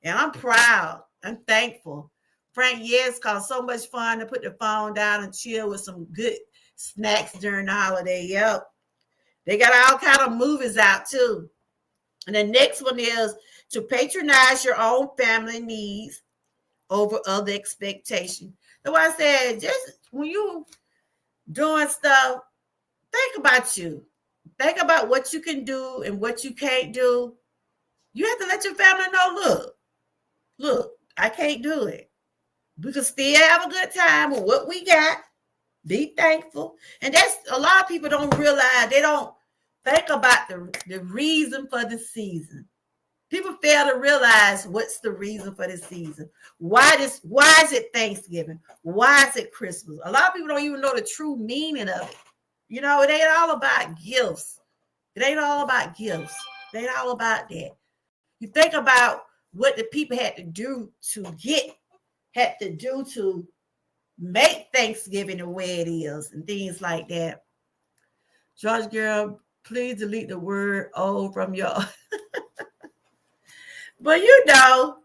And I'm proud. I'm thankful. Frank, yes, caused so much fun to put the phone down and chill with some good snacks during the holiday. Yep. They got all kind of movies out too. And the next one is to patronize your own family needs over other expectations. That's why I said, just when you doing stuff, think about you. Think about what you can do and what you can't do. You have to let your family know, look, I can't do it. We can still have a good time with what we got. Be thankful. And that's a lot of people don't realize, they don't think about the reason for the season. People fail to realize what's the reason for the season. Why is it Thanksgiving? Why is it Christmas? A lot of people don't even know the true meaning of it. You know, it ain't all about gifts. It ain't all about gifts. It ain't all about that. You think about what the people had to do to make Thanksgiving the way it is and things like that. George girl, please delete the word "old" from your. But you know,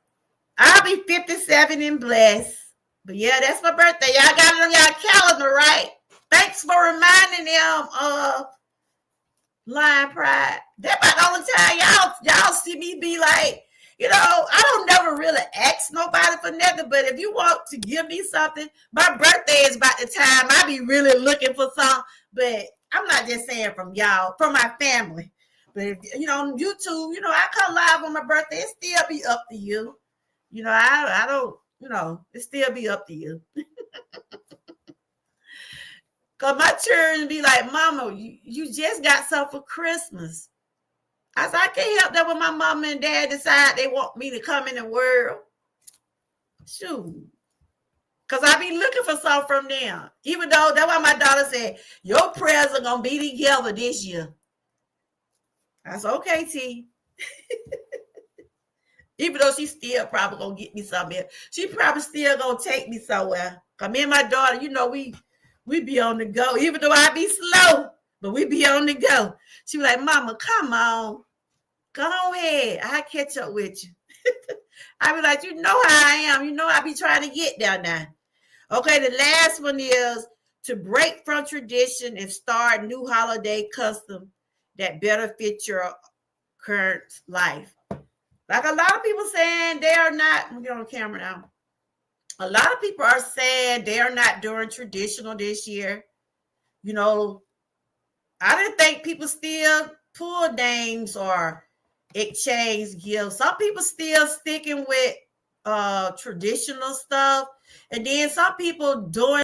I'll be 57 and blessed. But yeah, that's my birthday. Y'all got it on y'all calendar, right? Thanks for reminding them of Lion Pride. That's about the only time y'all see me be like, you know, I don't never really ask nobody for nothing, but if you want to give me something, my birthday is about the time I be really looking for something. But I'm not just saying from y'all, from my family. But if, you know, on YouTube, you know, I come live on my birthday. It still be up to you. You know, I don't, you know, it still be up to you. Because my children be like, Mama, you just got something for Christmas. I said, I can't help that when my mama and dad decide they want me to come in the world. Shoot. Because I be looking for something from them. Even though that's why my daughter said, your prayers are going to be together this year. I said, okay, T. Even though she still probably going to get me something. She probably still going to take me somewhere. Because me and my daughter, you know, we be on the go. Even though I be slow, but we be on the go. She be like, Mama, come on. Go ahead. I'll catch up with you. I be like, you know how I am. You know I be trying to get down now. Okay, the last one is to break from tradition and start new holiday custom that better fit your current life. Like a lot of people saying they are not, I'm get on camera now. A lot of people are saying they are not doing traditional this year. You know, I didn't think people still pull names or exchange gifts. Some people still sticking with traditional stuff. And then some people doing.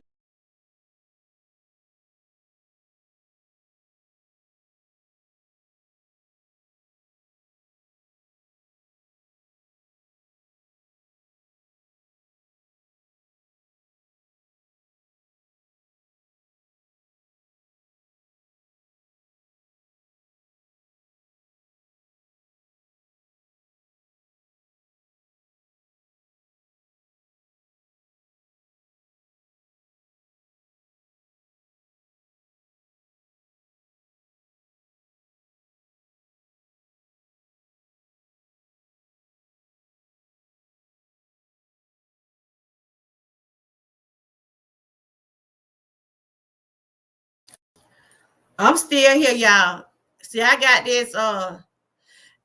I'm still here, y'all. See, I got this I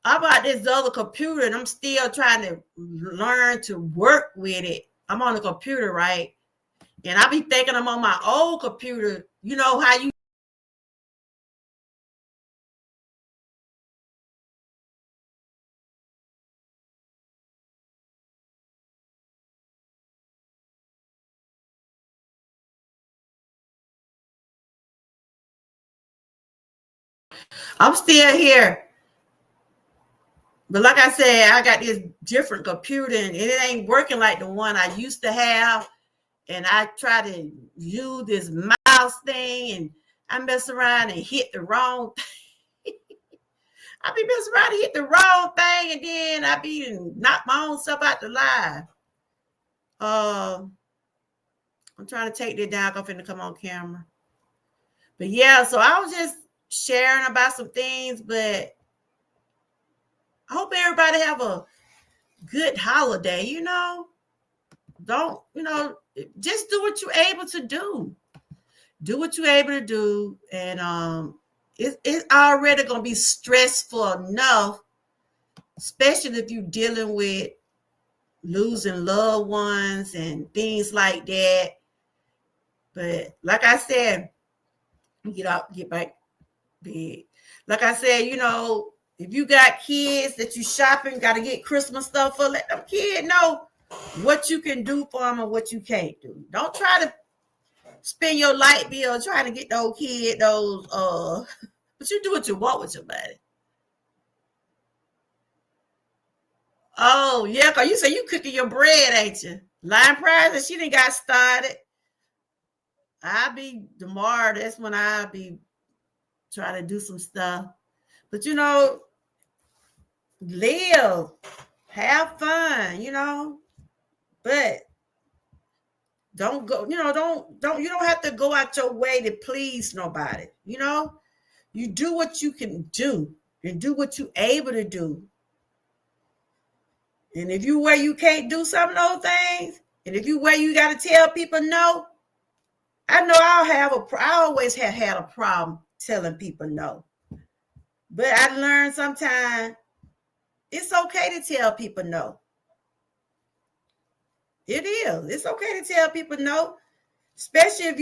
bought this other computer and I'm still trying to learn to work with it. I'm on the computer, right? And I be thinking I'm on my old computer. You know how you. I'm still here. But like I said, I got this different computer and it ain't working like the one I used to have. And I try to use this mouse thing and I mess around and hit the wrong thing. I be messing around and hit the wrong thing and then I be knock my own self out the live. I'm trying to take that down. I'm finna come on camera. But yeah, so I was just sharing about some things, but I hope everybody have a good holiday, Don't, just do what you're able to do. Do what you're able to do. And it's already going to be stressful enough, especially if you're dealing with losing loved ones and things like that. But like I said, get out, get back big. Like I said, if you got kids that you shopping, got to get Christmas stuff for, let them kids know what you can do for them and what you can't do. Don't try to spend your light bill trying to get those kids but you do what you want with your money. Oh, yeah, because you say you cooking your bread, ain't you? Line prize, and she done got started. I'll be tomorrow. That's when I'll be trying to do some stuff. But live, have fun, but don't go, you don't have to go out your way to please nobody. You do what you can do and do what you're able to do. And if you where you can't do some of those things, and if you where you got to tell people no, I know I always have had a problem telling people no. But I learned sometimes it's okay to tell people no. It is. It's okay to tell people no, especially if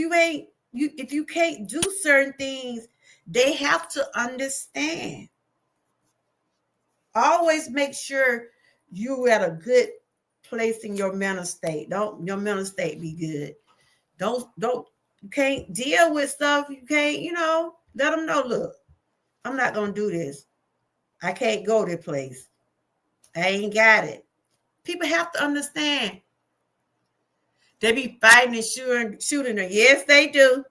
you can't do certain things. They have to understand. Always make sure you at a good place in your mental state. Your mental state be good. You can't deal with stuff. You can't, let them know, look, I'm not going to do this. I can't go to this place. I ain't got it. People have to understand. They be fighting and shooting her. Yes, they do.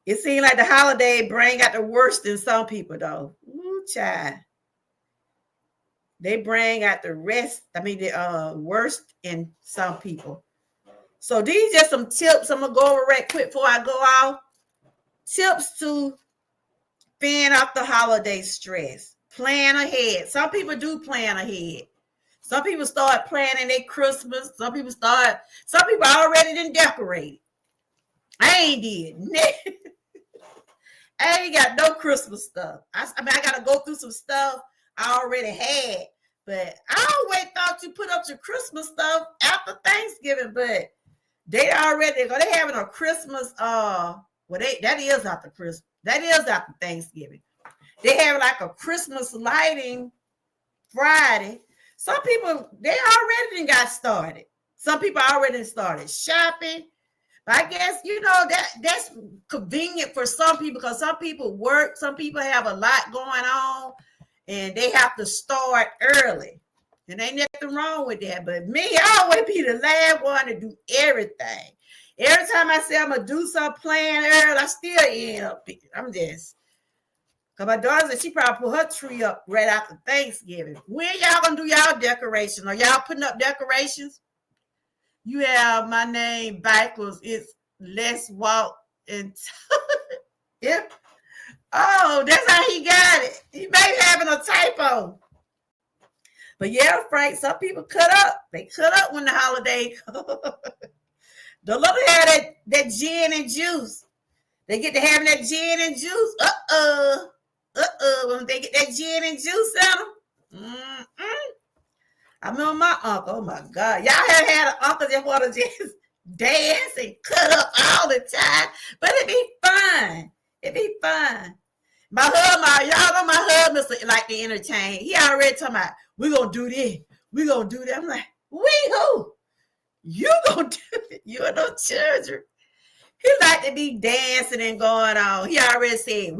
It seems like the holiday bring out the worst in some people, though. Ooh, child. They bring out the worst in some people. So these are just some tips. I'm going to go over right quick before I go out. Tips to fend off the holiday stress. Plan ahead. Some people do plan ahead. Some people start planning their Christmas. Some people already done decorated. I ain't did. I ain't got no Christmas stuff. I got to go through some stuff I already had. But I always thought you put up your Christmas stuff after Thanksgiving. But they having a Christmas, that is after Christmas. That is after Thanksgiving. They have like a Christmas lighting Friday. Some people, they already got started. Some people already started shopping. But I guess, that's convenient for some people because some people work. Some people have a lot going on and they have to start early. And ain't nothing wrong with that. But me, I always be the last one to do everything. Every time I say I'm going to do some plan early, I still end up. I'm just. Because my daughter said she probably put her tree up right after Thanksgiving. When y'all going to do y'all decorations? Are y'all putting up decorations? You have my name backwards. It's Let's Walk and Yep. Oh, that's how he got it. He may be having a typo. But yeah, Frank, some people cut up. They cut up when the holiday comes. Don't let them have that gin and juice. They get to having that gin and juice. When they get that gin and juice in them. I remember my uncle. Oh my God. Y'all have had an uncle that want to just dance and cut up all the time. But it'd be fun. It'd be fun. Y'all know my husband like to entertain. He already talking about, we're going to do this. We're going to do that. I'm like, we who? You going to do it. You and no children. He like to be dancing and going on. He already said,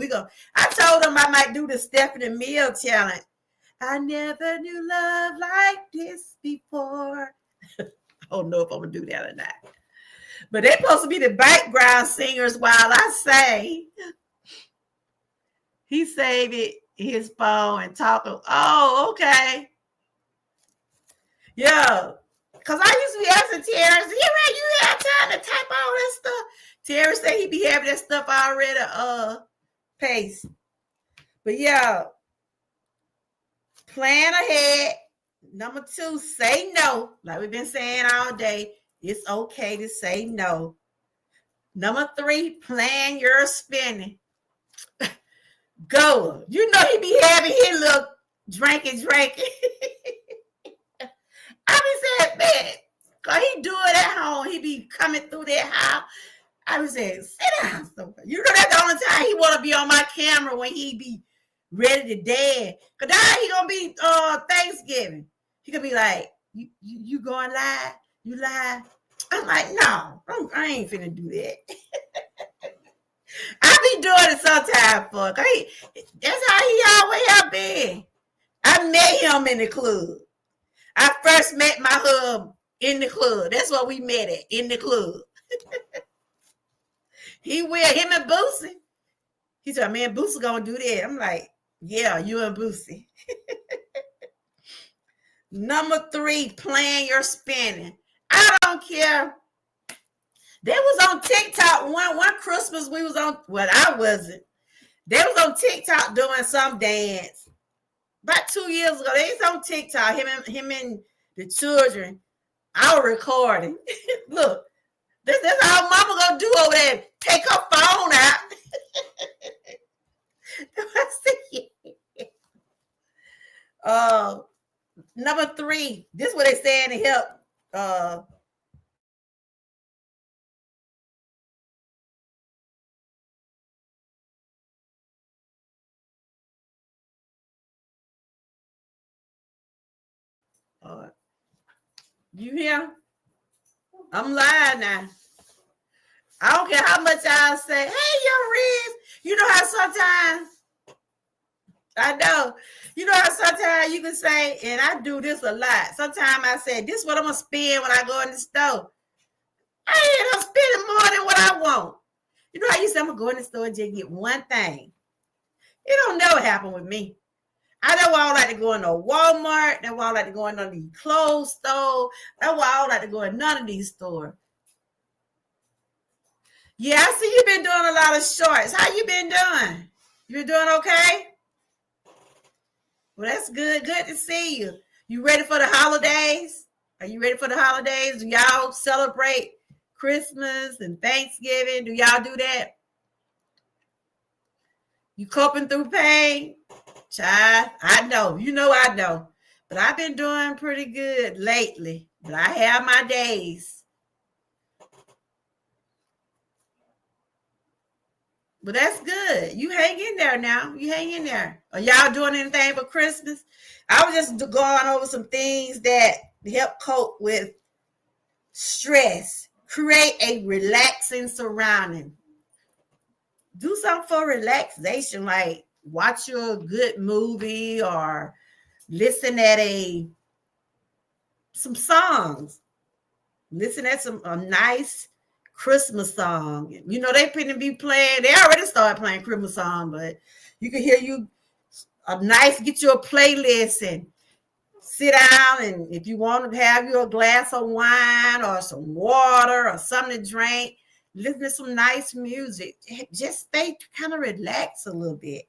I told him I might do the Stephanie Meal challenge. I never knew love like this before. I don't know if I'm going to do that or not. But they're supposed to be the background singers while I sing. He saved his phone and talking. Oh, okay. Yeah. Because I used to be asking Terrence, you have time to type all that stuff? Terrence said he be having that stuff already pace. But yeah, plan ahead. Number 2, say no. Like we've been saying all day, it's okay to say no. Number 3, plan your spending. Go. You know he be having his little drinking. I be saying, man, cause he do it at home. He be coming through that house. I was saying, sit down. You know that's the only time he want to be on my camera, when he be ready to dance. Cause now he gonna be Thanksgiving. He gonna be like, you going live? You live? I'm like, no, I ain't finna do that. I be doing it sometimes for. That's how he always have been. I met him in the club. I first met my hub in the club. That's what we met at, in the club. He with him and Boosie. He said, man, Boosie gonna do that. I'm like, yeah, you and Boosie. Number 3, plan your spending. I don't care. They was on TikTok one Christmas. We was on, well, I wasn't. They was on TikTok doing some dance. About 2 years ago, they was on TikTok, him and the children. I was recording. Look, that's how mama gonna do over there. Take her phone out. Number 3, this is what they saying to help. You hear? I'm lying now. I don't care how much I say, hey, your Riz. You know how sometimes, I know, you know how sometimes you can say, and I do this a lot. Sometimes I say, this is what I'm going to spend when I go in the store. I end up spending more than what I want. You know how you say, I'm going to go in the store and just get one thing. It don't never happen with me. I know why I don't like to go in no Walmart. That's why I don't like to go in none of these clothes stores. That's why I don't like to go in none of these stores. Yeah, I see you've been doing a lot of shorts. How you been doing? You been doing okay? Well, that's good. Good to see you. You ready for the holidays? Are you ready for the holidays? Do y'all celebrate Christmas and Thanksgiving? Do y'all do that? You coping through pain? Child, I know. You know I know. But I've been doing pretty good lately. But I have my days. But that's good. You hang in there now. You hang in there. Are y'all doing anything for Christmas? I was just going over some things that help cope with stress. Create a relaxing surrounding. Do something for relaxation, like watch a good movie or listen at some songs. Listen at a nice Christmas song. You know, they couldn't be playing. They already started playing Christmas song, but you can hear get you a playlist and sit down. And if you want to have you a glass of wine or some water or something to drink, listen to some nice music. Just stay kind of relaxed a little bit.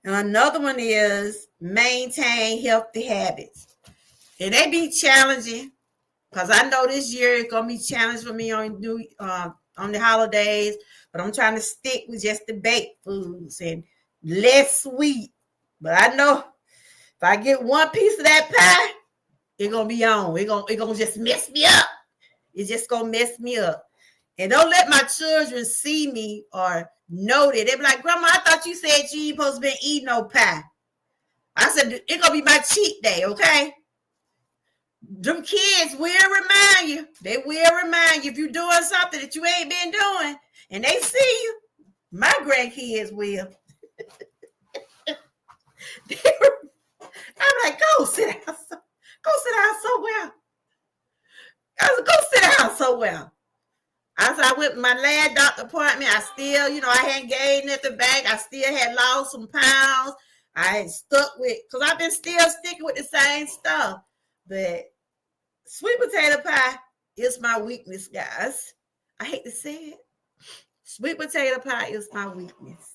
And another one is maintain healthy habits. And they be challenging because I know this year it's going to be challenging for me on the holidays, but I'm trying to stick with just the baked foods and less sweet. But I know if I get one piece of that pie, it's going to be on. It's going to just mess me up. It's just going to mess me up. And don't let my children see me or know that. They be like, Grandma, I thought you said you ain't supposed to be eating no pie. I said, it's going to be my cheat day, okay? Them kids will remind you. They will remind you if you're doing something that you ain't been doing. And they see you. My grandkids will. I'm like, go sit down. Go sit down somewhere. I said, go sit down somewhere. I went with my last doctor appointment. I still, I hadn't gained nothing back. I still had lost some pounds. I had stuck with, because I've been still sticking with the same stuff. But sweet potato pie is my weakness, guys. I hate to say it. Sweet potato pie is my weakness.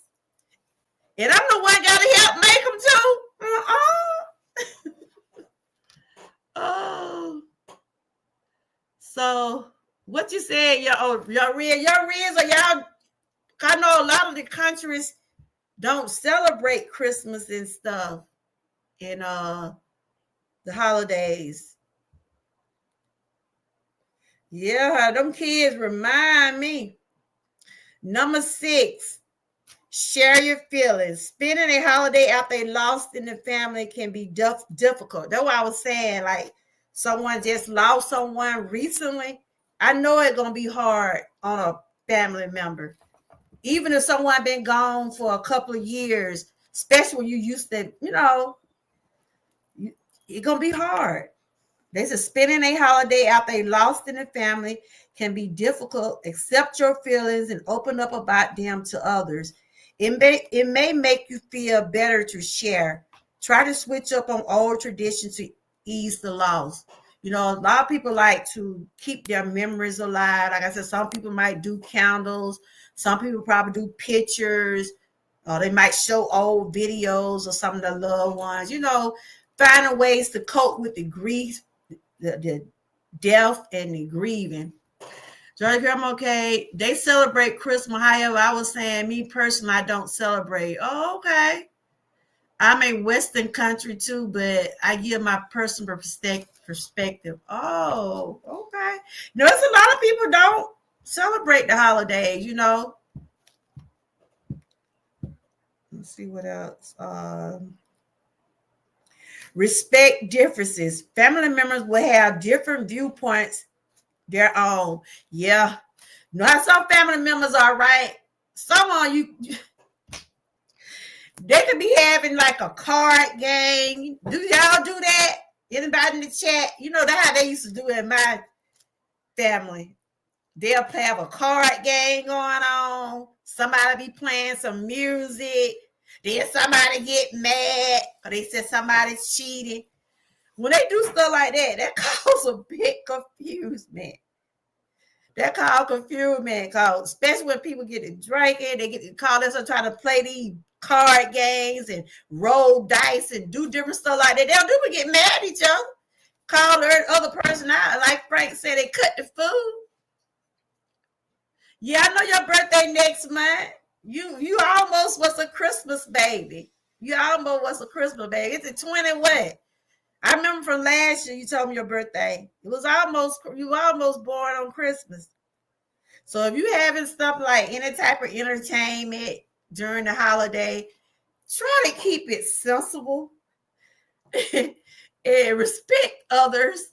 And I'm the one got to help make them too. Oh. So what you said, your ribs or y'all, I know a lot of the countries don't celebrate Christmas and stuff in the holidays. Yeah, them kids remind me. Number 6, share your feelings. Spending a holiday after a loss in the family can be difficult. That's what I was saying. Like, someone just lost someone recently. I know it's going to be hard on a family member. Even if someone been gone for a couple of years, especially when you used to, it's going to be hard. They said spending a holiday after a loss in the family can be difficult. Accept your feelings and open up about them to others. It may make you feel better to share. Try to switch up on old traditions to ease the loss. A lot of people like to keep their memories alive. Like I said, some people might do candles. Some people probably do pictures. They might show old videos of some of their loved ones. Finding ways to cope with the grief, the death, and the grieving. Georgia, I'm okay. They celebrate Christmas. However, I was saying, me personally, I don't celebrate. Oh, okay. I'm a Western country too, but I give my personal perspective. Oh, okay. There's a lot of people don't celebrate the holidays, Let's see what else. Respect differences. Family members will have different viewpoints, their own. Yeah. Some family members are right. Some of you, they could be having like a card game. Do y'all do that? Anybody in the chat? That's how they used to do it in my family. They'll have a card game going on. Somebody be playing some music. Then somebody get mad because they said somebody's cheating. When they do stuff like that, that causes a big confusion. That called confusion, cause especially when people get to drinking, they get to call us and try to play these card games and roll dice and do different stuff like that. They'll do get mad at each other, call the other person out. Like Frank said, they cut the food. Yeah, I know your birthday next month. You almost was a Christmas baby. You almost was a Christmas baby. It's a 20 what? I remember from last year you told me your birthday. You were almost born on Christmas. So if you having stuff like any type of entertainment during the holiday, try to keep it sensible and respect others.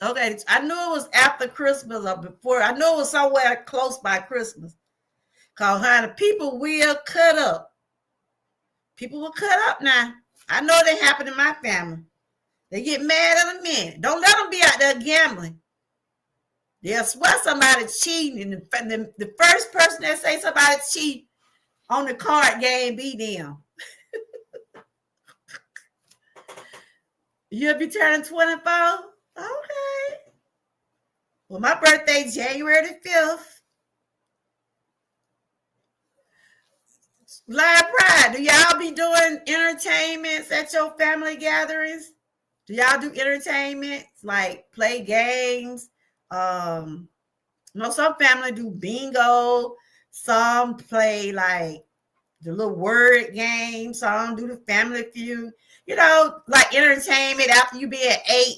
Okay, I knew it was after Christmas or before. I knew it was somewhere close by Christmas. Because, honey, people will cut up. People will cut up now. I know that happened in my family. They get mad at a minute. Don't let them be out there gambling. They'll swear somebody's cheating. And the first person that say somebody's cheating on the card game be them. You'll be turning 24? Okay. Well, my birthday January the 5th. Live Pride, do y'all be doing entertainments at your family gatherings? Do y'all do entertainments like play games? Some family do bingo. Some play like the little word game. Some do the Family Feud. Like entertainment after you be at 8.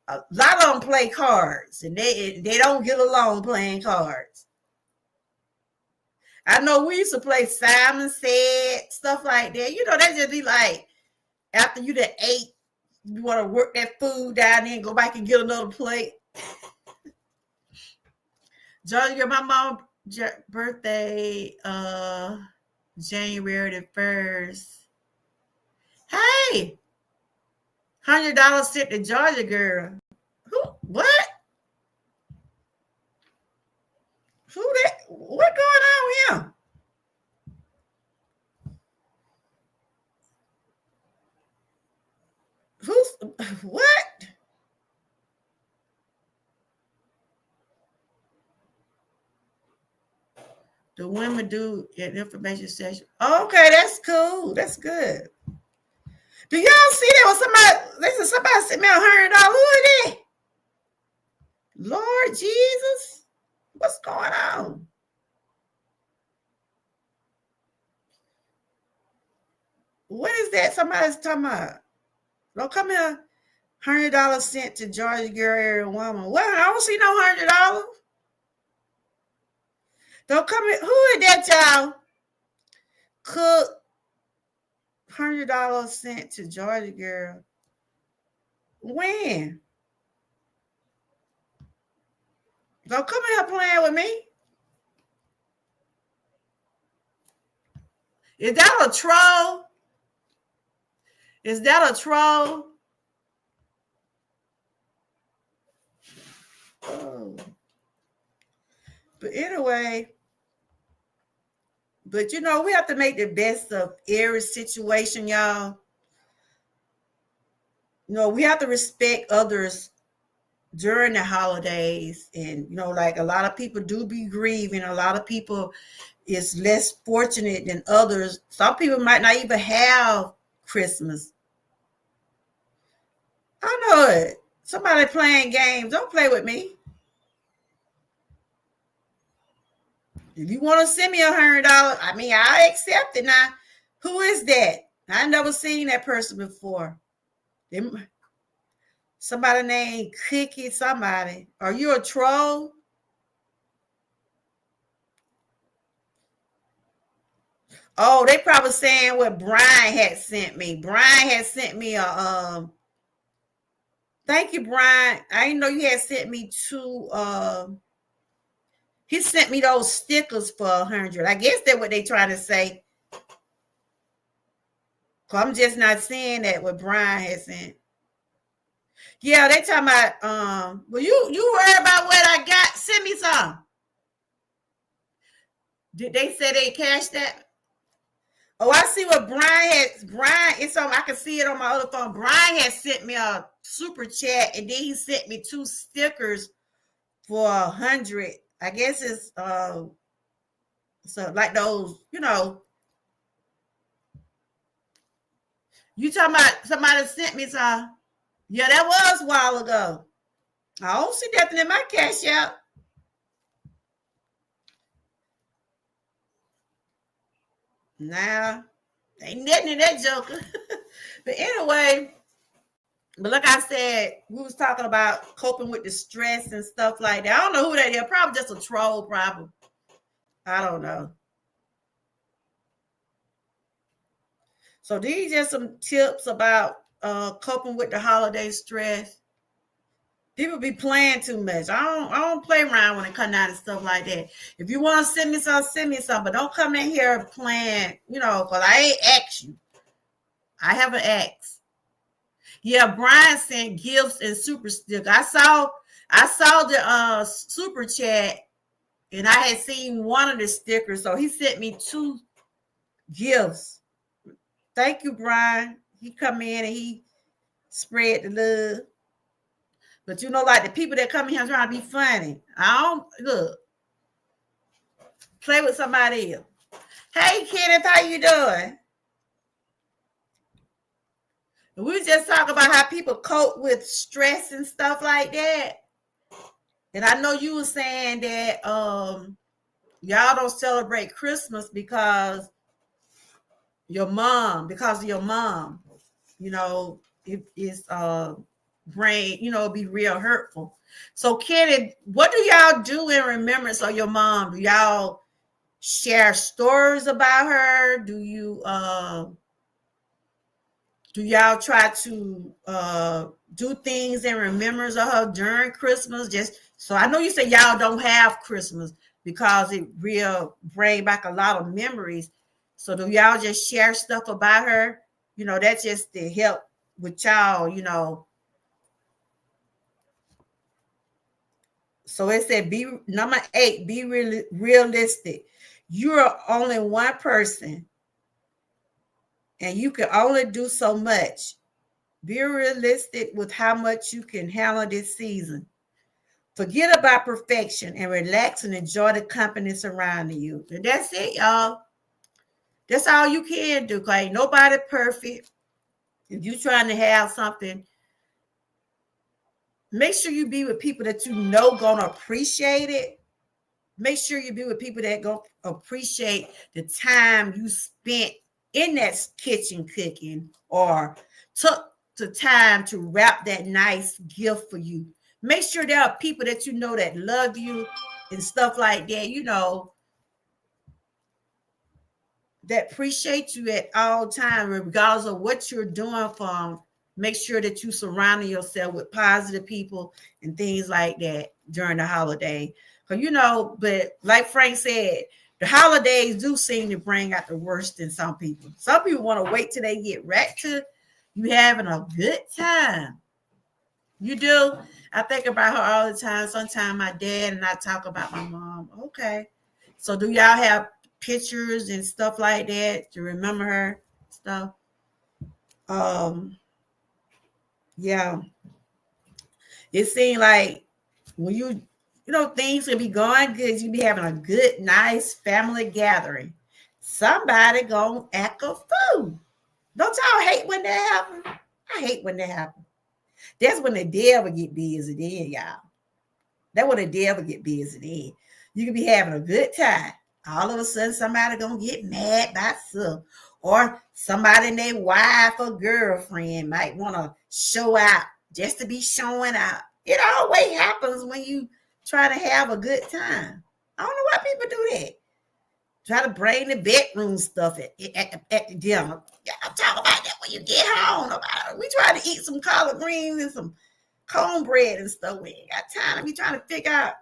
A lot of them play cards, and they don't get along playing cards. I know we used to play Simon Said, stuff like that. They just be like, after you done ate, you want to work that food down there and go back and get another plate. Georgia, my mom's birthday, January the 1st. Hey, $100 tip to Georgia girl. Who? What? Who that? What going on here? Who's what? The women do an information session. Okay, that's cool. That's good. Do y'all see that was somebody sent me $100? Who is that? Lord Jesus, what's going on? What is that? Somebody's talking about. Don't come here. $100 sent to Georgia girl area woman. Well, I don't see no $100. Don't come here. Who is that, y'all? Cook. $100 sent to Georgia girl. When? Don't come here playing with me. Is that a troll? Is that a troll? Oh. But anyway, we have to make the best of every situation, y'all. We have to respect others during the holidays. And, like a lot of people do be grieving. A lot of people is less fortunate than others. Some people might not even have Christmas. I know it. Somebody playing games. Don't play with me. If you want to send me $100, I accept it now. Who is that? I never seen that person before. Somebody named Cookie somebody. Are you a troll? Oh, they probably saying what Brian had sent me. Brian had sent me a thank you, Brian. I didn't know you had sent me two he sent me those stickers for $100. I guess that's what they trying to say. I'm just not seeing that what Brian has sent. Yeah, they talking about well, you worry about what I got. Send me some. Did they say they cashed that? Oh, I see what Brian, it's on. I can see it on my other phone. Brian has sent me a super chat, and then he sent me 2 stickers for $100. I guess it's so like those, you talking about somebody sent me some. Yeah, that was a while ago. I don't see nothing in my cash app. Nah, ain't nothing in that joker. But anyway, like I said, we was talking about coping with the stress and stuff like that. I don't know who that is. Probably just a troll problem. I don't know. So these are some tips about coping with the holiday stress. People be playing too much. I don't play around when it comes down to stuff like that. If you want to send me some, but don't come in here playing, because I ain't asked you. I haven't asked. Yeah, Brian sent gifts and super sticker. I saw the super chat, and I had seen one of the stickers, so he sent me 2 gifts. Thank you, Brian. He come in and he spread the love. But like the people that come in here trying to be funny. I don't look. Play with somebody else. Hey, Kenneth, how you doing? We just talk about how people cope with stress and stuff like that. And I know you were saying that y'all don't celebrate Christmas because of your mom, it is brain, be real hurtful. So Kenny, what do y'all do in remembrance of your mom? Do y'all share stories about her? Do y'all try to do things in remembrance of her during Christmas? Just so I know you say y'all don't have Christmas because it real bring back a lot of memories. So do y'all just share stuff about her? That's just to help with y'all, So it said, number 8, be really realistic. You're only one person and you can only do so much. Be realistic with how much you can handle this season. Forget about perfection and relax and enjoy the company surrounding you. And that's it, y'all. That's all you can do. Cause ain't nobody perfect. If you're trying to have something, make sure you be with people that you know gonna appreciate it. Make sure you be with people that gonna appreciate the time you spent in that kitchen cooking, or took the time to wrap that nice gift for you. Make sure there are people that you know that love you and stuff like that, that appreciate you at all times, regardless of what you're doing for them. Make sure that you surround yourself with positive people and things like that during the holiday. Because, but like Frank said, the holidays do seem to bring out the worst in some people. Some people want to wait till they get back to you having a good time. You do? I think about her all the time. Sometimes my dad and I talk about my mom. Okay. So do y'all have pictures and stuff like that to remember her stuff? Yeah. It seemed like when things can be going good, you be having a good, nice family gathering. Somebody gonna act a fool. Don't y'all hate when that happens? I hate when that happens. That's when the devil get busy then, y'all. That's when the devil get busy then. You can be having a good time. All of a sudden, somebody gonna get mad by some, or somebody and their wife or girlfriend might want to show out just to be showing out. It always happens when you try to have a good time. I don't know why people do that. Try to bring the bedroom stuff at the dinner. Y'all talk about that when you get home. We try to eat some collard greens and some cornbread and stuff. We ain't got time to be trying to figure out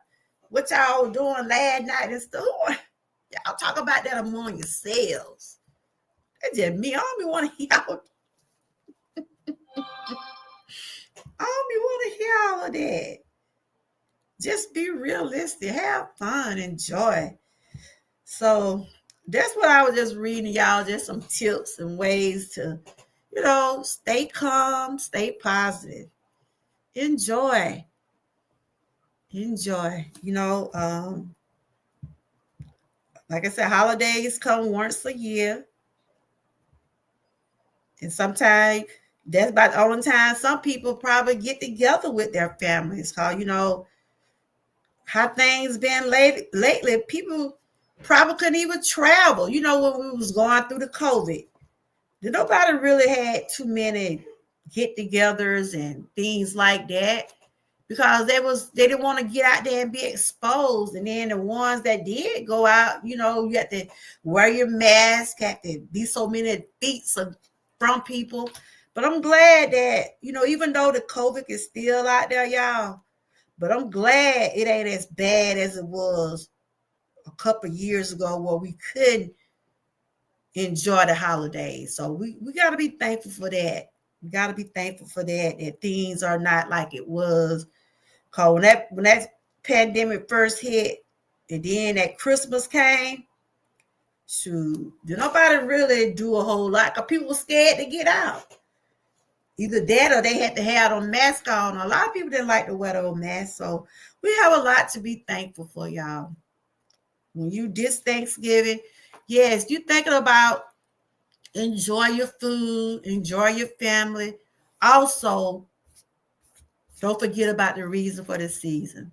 what y'all doing last night and stuff. Y'all talk about that among yourselves. That's just me. I don't be want to hear all of that. Just be realistic. Have fun. Enjoy. So that's what I was just reading, y'all. Just some tips and ways to, stay calm, stay positive. Enjoy. Like I said, holidays come once a year. And sometimes that's about the only time some people probably get together with their families. Because, how things been lately, people probably couldn't even travel. When we was going through the COVID, nobody really had too many get-togethers and things like that, because they didn't want to get out there and be exposed. And then the ones that did go out, you had to wear your mask, had to be so many feet from people. But I'm glad that, even though the COVID is still out there, y'all, but I'm glad it ain't as bad as it was a couple of years ago, where we couldn't enjoy the holidays. So we got to be thankful for that. We got to be thankful for that things are not like it was. Because when that pandemic first hit, and then that Christmas came, shoot, did nobody really do a whole lot, because people were scared to get out. Either that or they had to have a mask on. A lot of people didn't like to wear those masks. So we have a lot to be thankful for, y'all. When you this Thanksgiving, yes, you thinking about enjoy your food, enjoy your family. Also, don't forget about the reason for the season.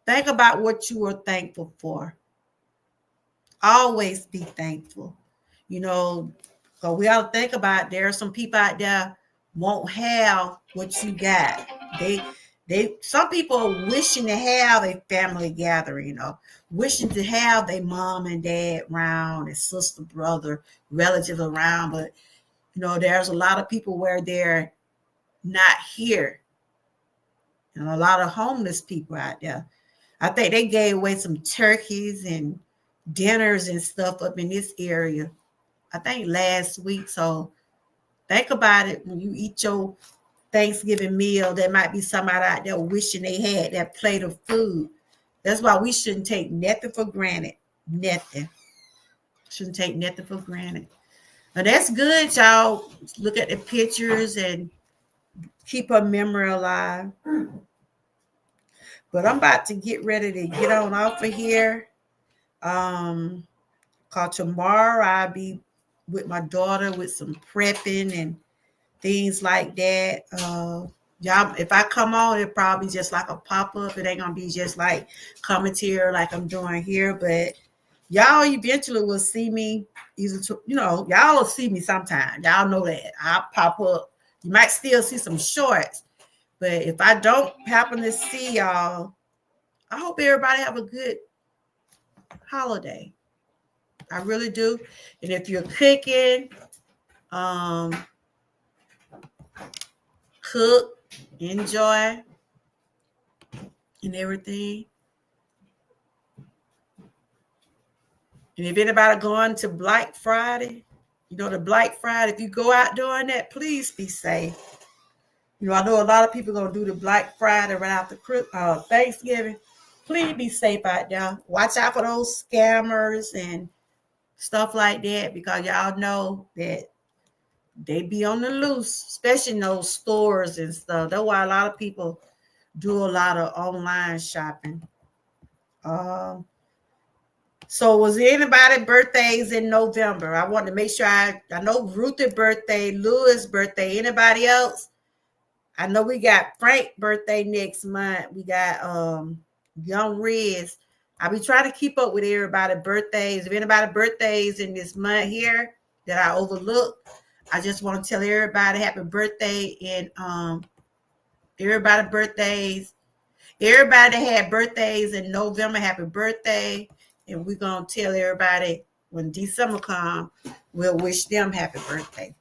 Think about what you are thankful for. Always be thankful. Because we ought to think about, there are some people out there won't have what you got. Some people are wishing to have a family gathering, wishing to have their mom and dad around, and sister, brother, relative around. But, there's a lot of people where they're not here. And a lot of homeless people out there. I think they gave away some turkeys and dinners and stuff up in this area, I think last week. So think about it. When you eat your Thanksgiving meal, there might be somebody out there wishing they had that plate of food. That's why we shouldn't take nothing for granted. Nothing. Shouldn't take nothing for granted. And that's good, y'all. Look at the pictures and keep a memory alive. But I'm about to get ready to get on off of here. Cause tomorrow I'll be with my daughter with some prepping and things like that. Y'all, if I come on, it probably just like a pop-up. It ain't gonna be just like commentary like I'm doing here, but y'all eventually will see me. Y'all will see me sometime. Y'all know that. I'll pop up. You might still see some shorts, but if I don't happen to see y'all, I hope everybody have a good holiday. I really do. And if you're cooking, cook, enjoy, and everything. And if anybody going to Black Friday, the Black Friday, if you go out doing that, please be safe. I know a lot of people going to do the Black Friday right after Thanksgiving. Please be safe out there. Watch out for those scammers and stuff like that, because y'all know that they be on the loose, especially in those stores and stuff. That's why a lot of people do a lot of online shopping. So was there anybody birthdays in November? I want to make sure I know Ruth's birthday, Louis' birthday. Anybody else? I know we got Frank's birthday next month. We got Young Riz. I'll be trying to keep up with everybody's birthdays. If anybody birthdays in this month here that I overlooked, I just want to tell everybody happy birthday. And everybody's birthdays. Everybody that had birthdays in November, happy birthday. And we're going to tell everybody when December comes, we'll wish them happy birthday.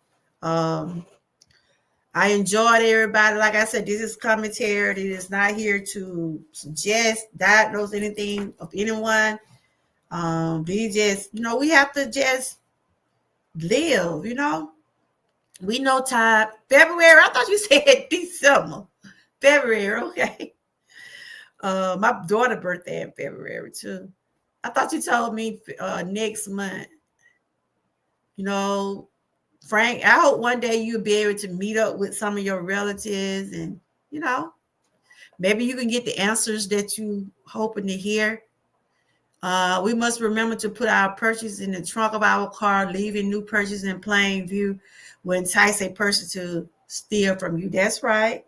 I enjoyed everybody. Like I said, this is commentary. It is not here to suggest, diagnose anything of anyone. We just, we have to just live, We know time. February, I thought you said December. February, okay. My daughter's birthday in February, too. I thought you told me next month. Frank, I hope one day you'll be able to meet up with some of your relatives and, maybe you can get the answers that you hoping to hear. We must remember to put our purchase in the trunk of our car, leaving new purchase in plain view will entice a person to steal from you. That's right.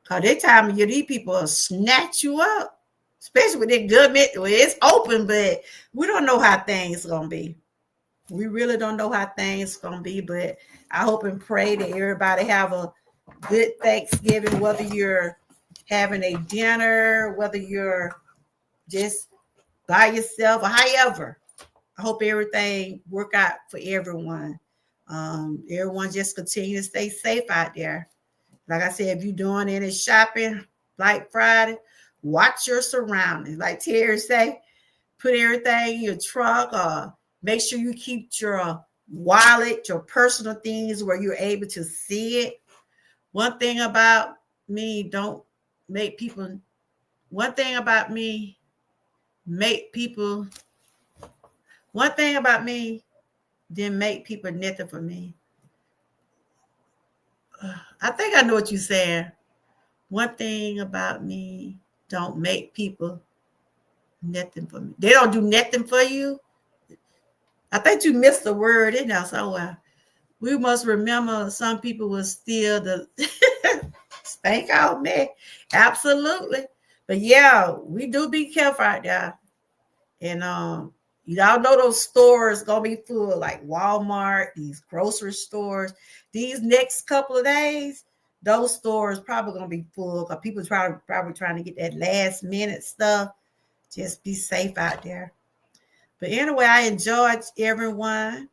Because that time of year, these people will snatch you up, especially with the government. Well, it's open, but we don't know how things are going to be. We really don't know how things are going to be, but I hope and pray that everybody have a good Thanksgiving, whether you're having a dinner, whether you're just by yourself or however. I hope everything work out for everyone. Everyone just continue to stay safe out there. Like I said, if you're doing any shopping, Black Friday, watch your surroundings. Like Terry say, put everything in your trunk or make sure you keep your wallet, your personal things where you're able to see it. One thing about me, didn't make people nothing for me. I think I know what you're saying. One thing about me, don't make people nothing for me. They don't do nothing for you. I think you missed the word in there somewhere. We must remember some people will steal the stank out, man. Absolutely. But yeah, we do be careful out there. And y'all know those stores gonna be full, like Walmart, these grocery stores. These next couple of days, those stores probably gonna be full because people probably trying to get that last minute stuff. Just be safe out there. But anyway, I enjoyed everyone.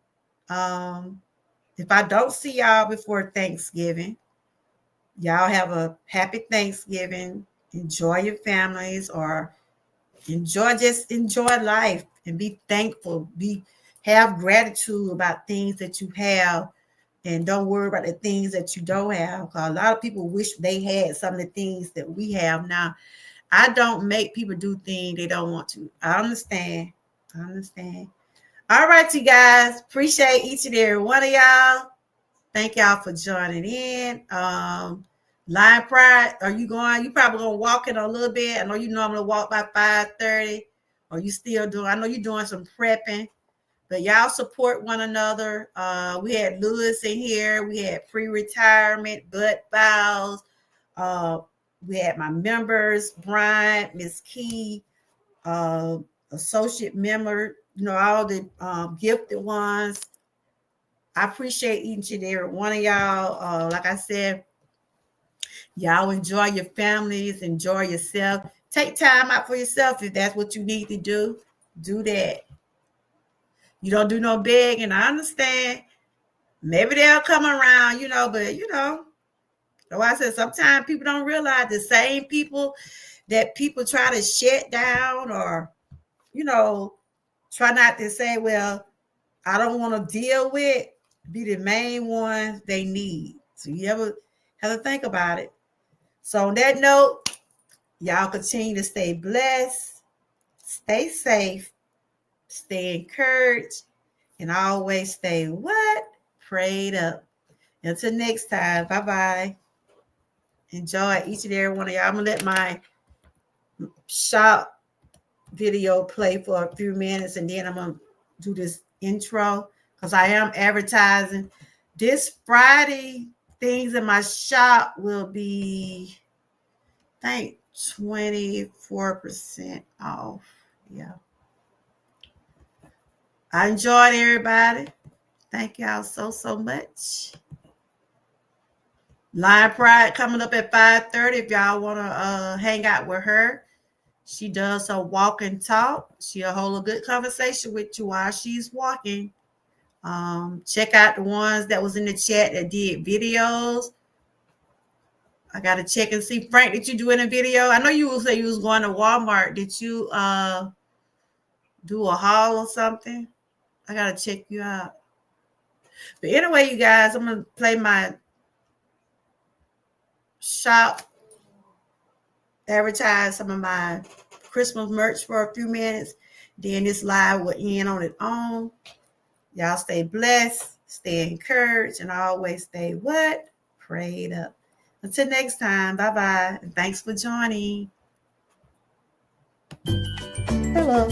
If I don't see y'all before Thanksgiving, y'all have a happy Thanksgiving. Enjoy your families or enjoy life and be thankful. Have gratitude about things that you have and don't worry about the things that you don't have. Because a lot of people wish they had some of the things that we have now. I don't make people do things they don't want to. I understand. All right, you guys. Appreciate each and every one of y'all. Thank y'all for joining in. Lion Pride, are you going? You probably gonna walk in a little bit. I know you normally walk by 5:30, or you still doing. I know you're doing some prepping, but y'all support one another. We had Lewis in here. We had pre-retirement, butt vows. Uh, we had my members, Brian, Miss Key, uh, associate member. You know, all the gifted ones. I appreciate each and every one of y'all. Like I said, y'all enjoy your families, enjoy yourself. Take time out for yourself if that's what you need to do. Do that. You don't do no begging. I understand. Maybe they'll come around, but like I said, sometimes people don't realize the same people that people try to shut down or, try not to say, well, I don't want to deal with, be the main ones they need. So you ever have to think about it. So on that note, y'all continue to stay blessed, stay safe, stay encouraged, and always stay what? Prayed up. Until next time, bye-bye. Enjoy each and every one of y'all. I'm going to let my shop video play for a few minutes, and then I'm going to do this intro because I am advertising. This Friday, things in my shop will be, I think, 24% off. Yeah. I enjoyed everybody. Thank y'all so much. Lion Pride coming up at 5:30 if y'all want to hang out with her. She does a walk and talk. She'll hold a good conversation with you while she's walking. Check out the ones that was in the chat that did videos. I got to check and see. Frank, did you do any video? I know you will say you was going to Walmart. Did you do a haul or something? I got to check you out. But anyway, you guys, I'm going to play my shop, advertise some of my Christmas merch for a few minutes. Then this live will end on its own. Y'all stay blessed, stay encouraged, and always stay what? Prayed up. Until next time, bye-bye. And thanks for joining. Hello.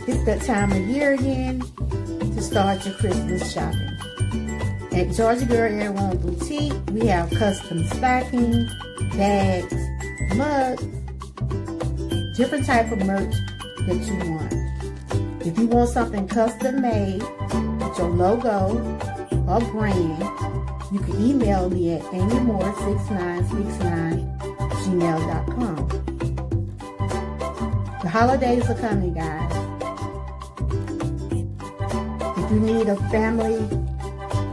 It's that time of year again to start your Christmas shopping. At Georgia Girl Airwalk Boutique, we have custom stacking, bags, mugs, different type of merch that you want. If you want something custom made with your logo or brand, you can email me at amymore6969@gmail.com. The holidays are coming, guys. If you need a family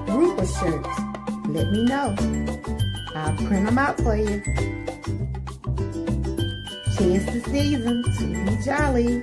group of shirts, let me know. I'll print them out for you. 'Tis the season to be jolly.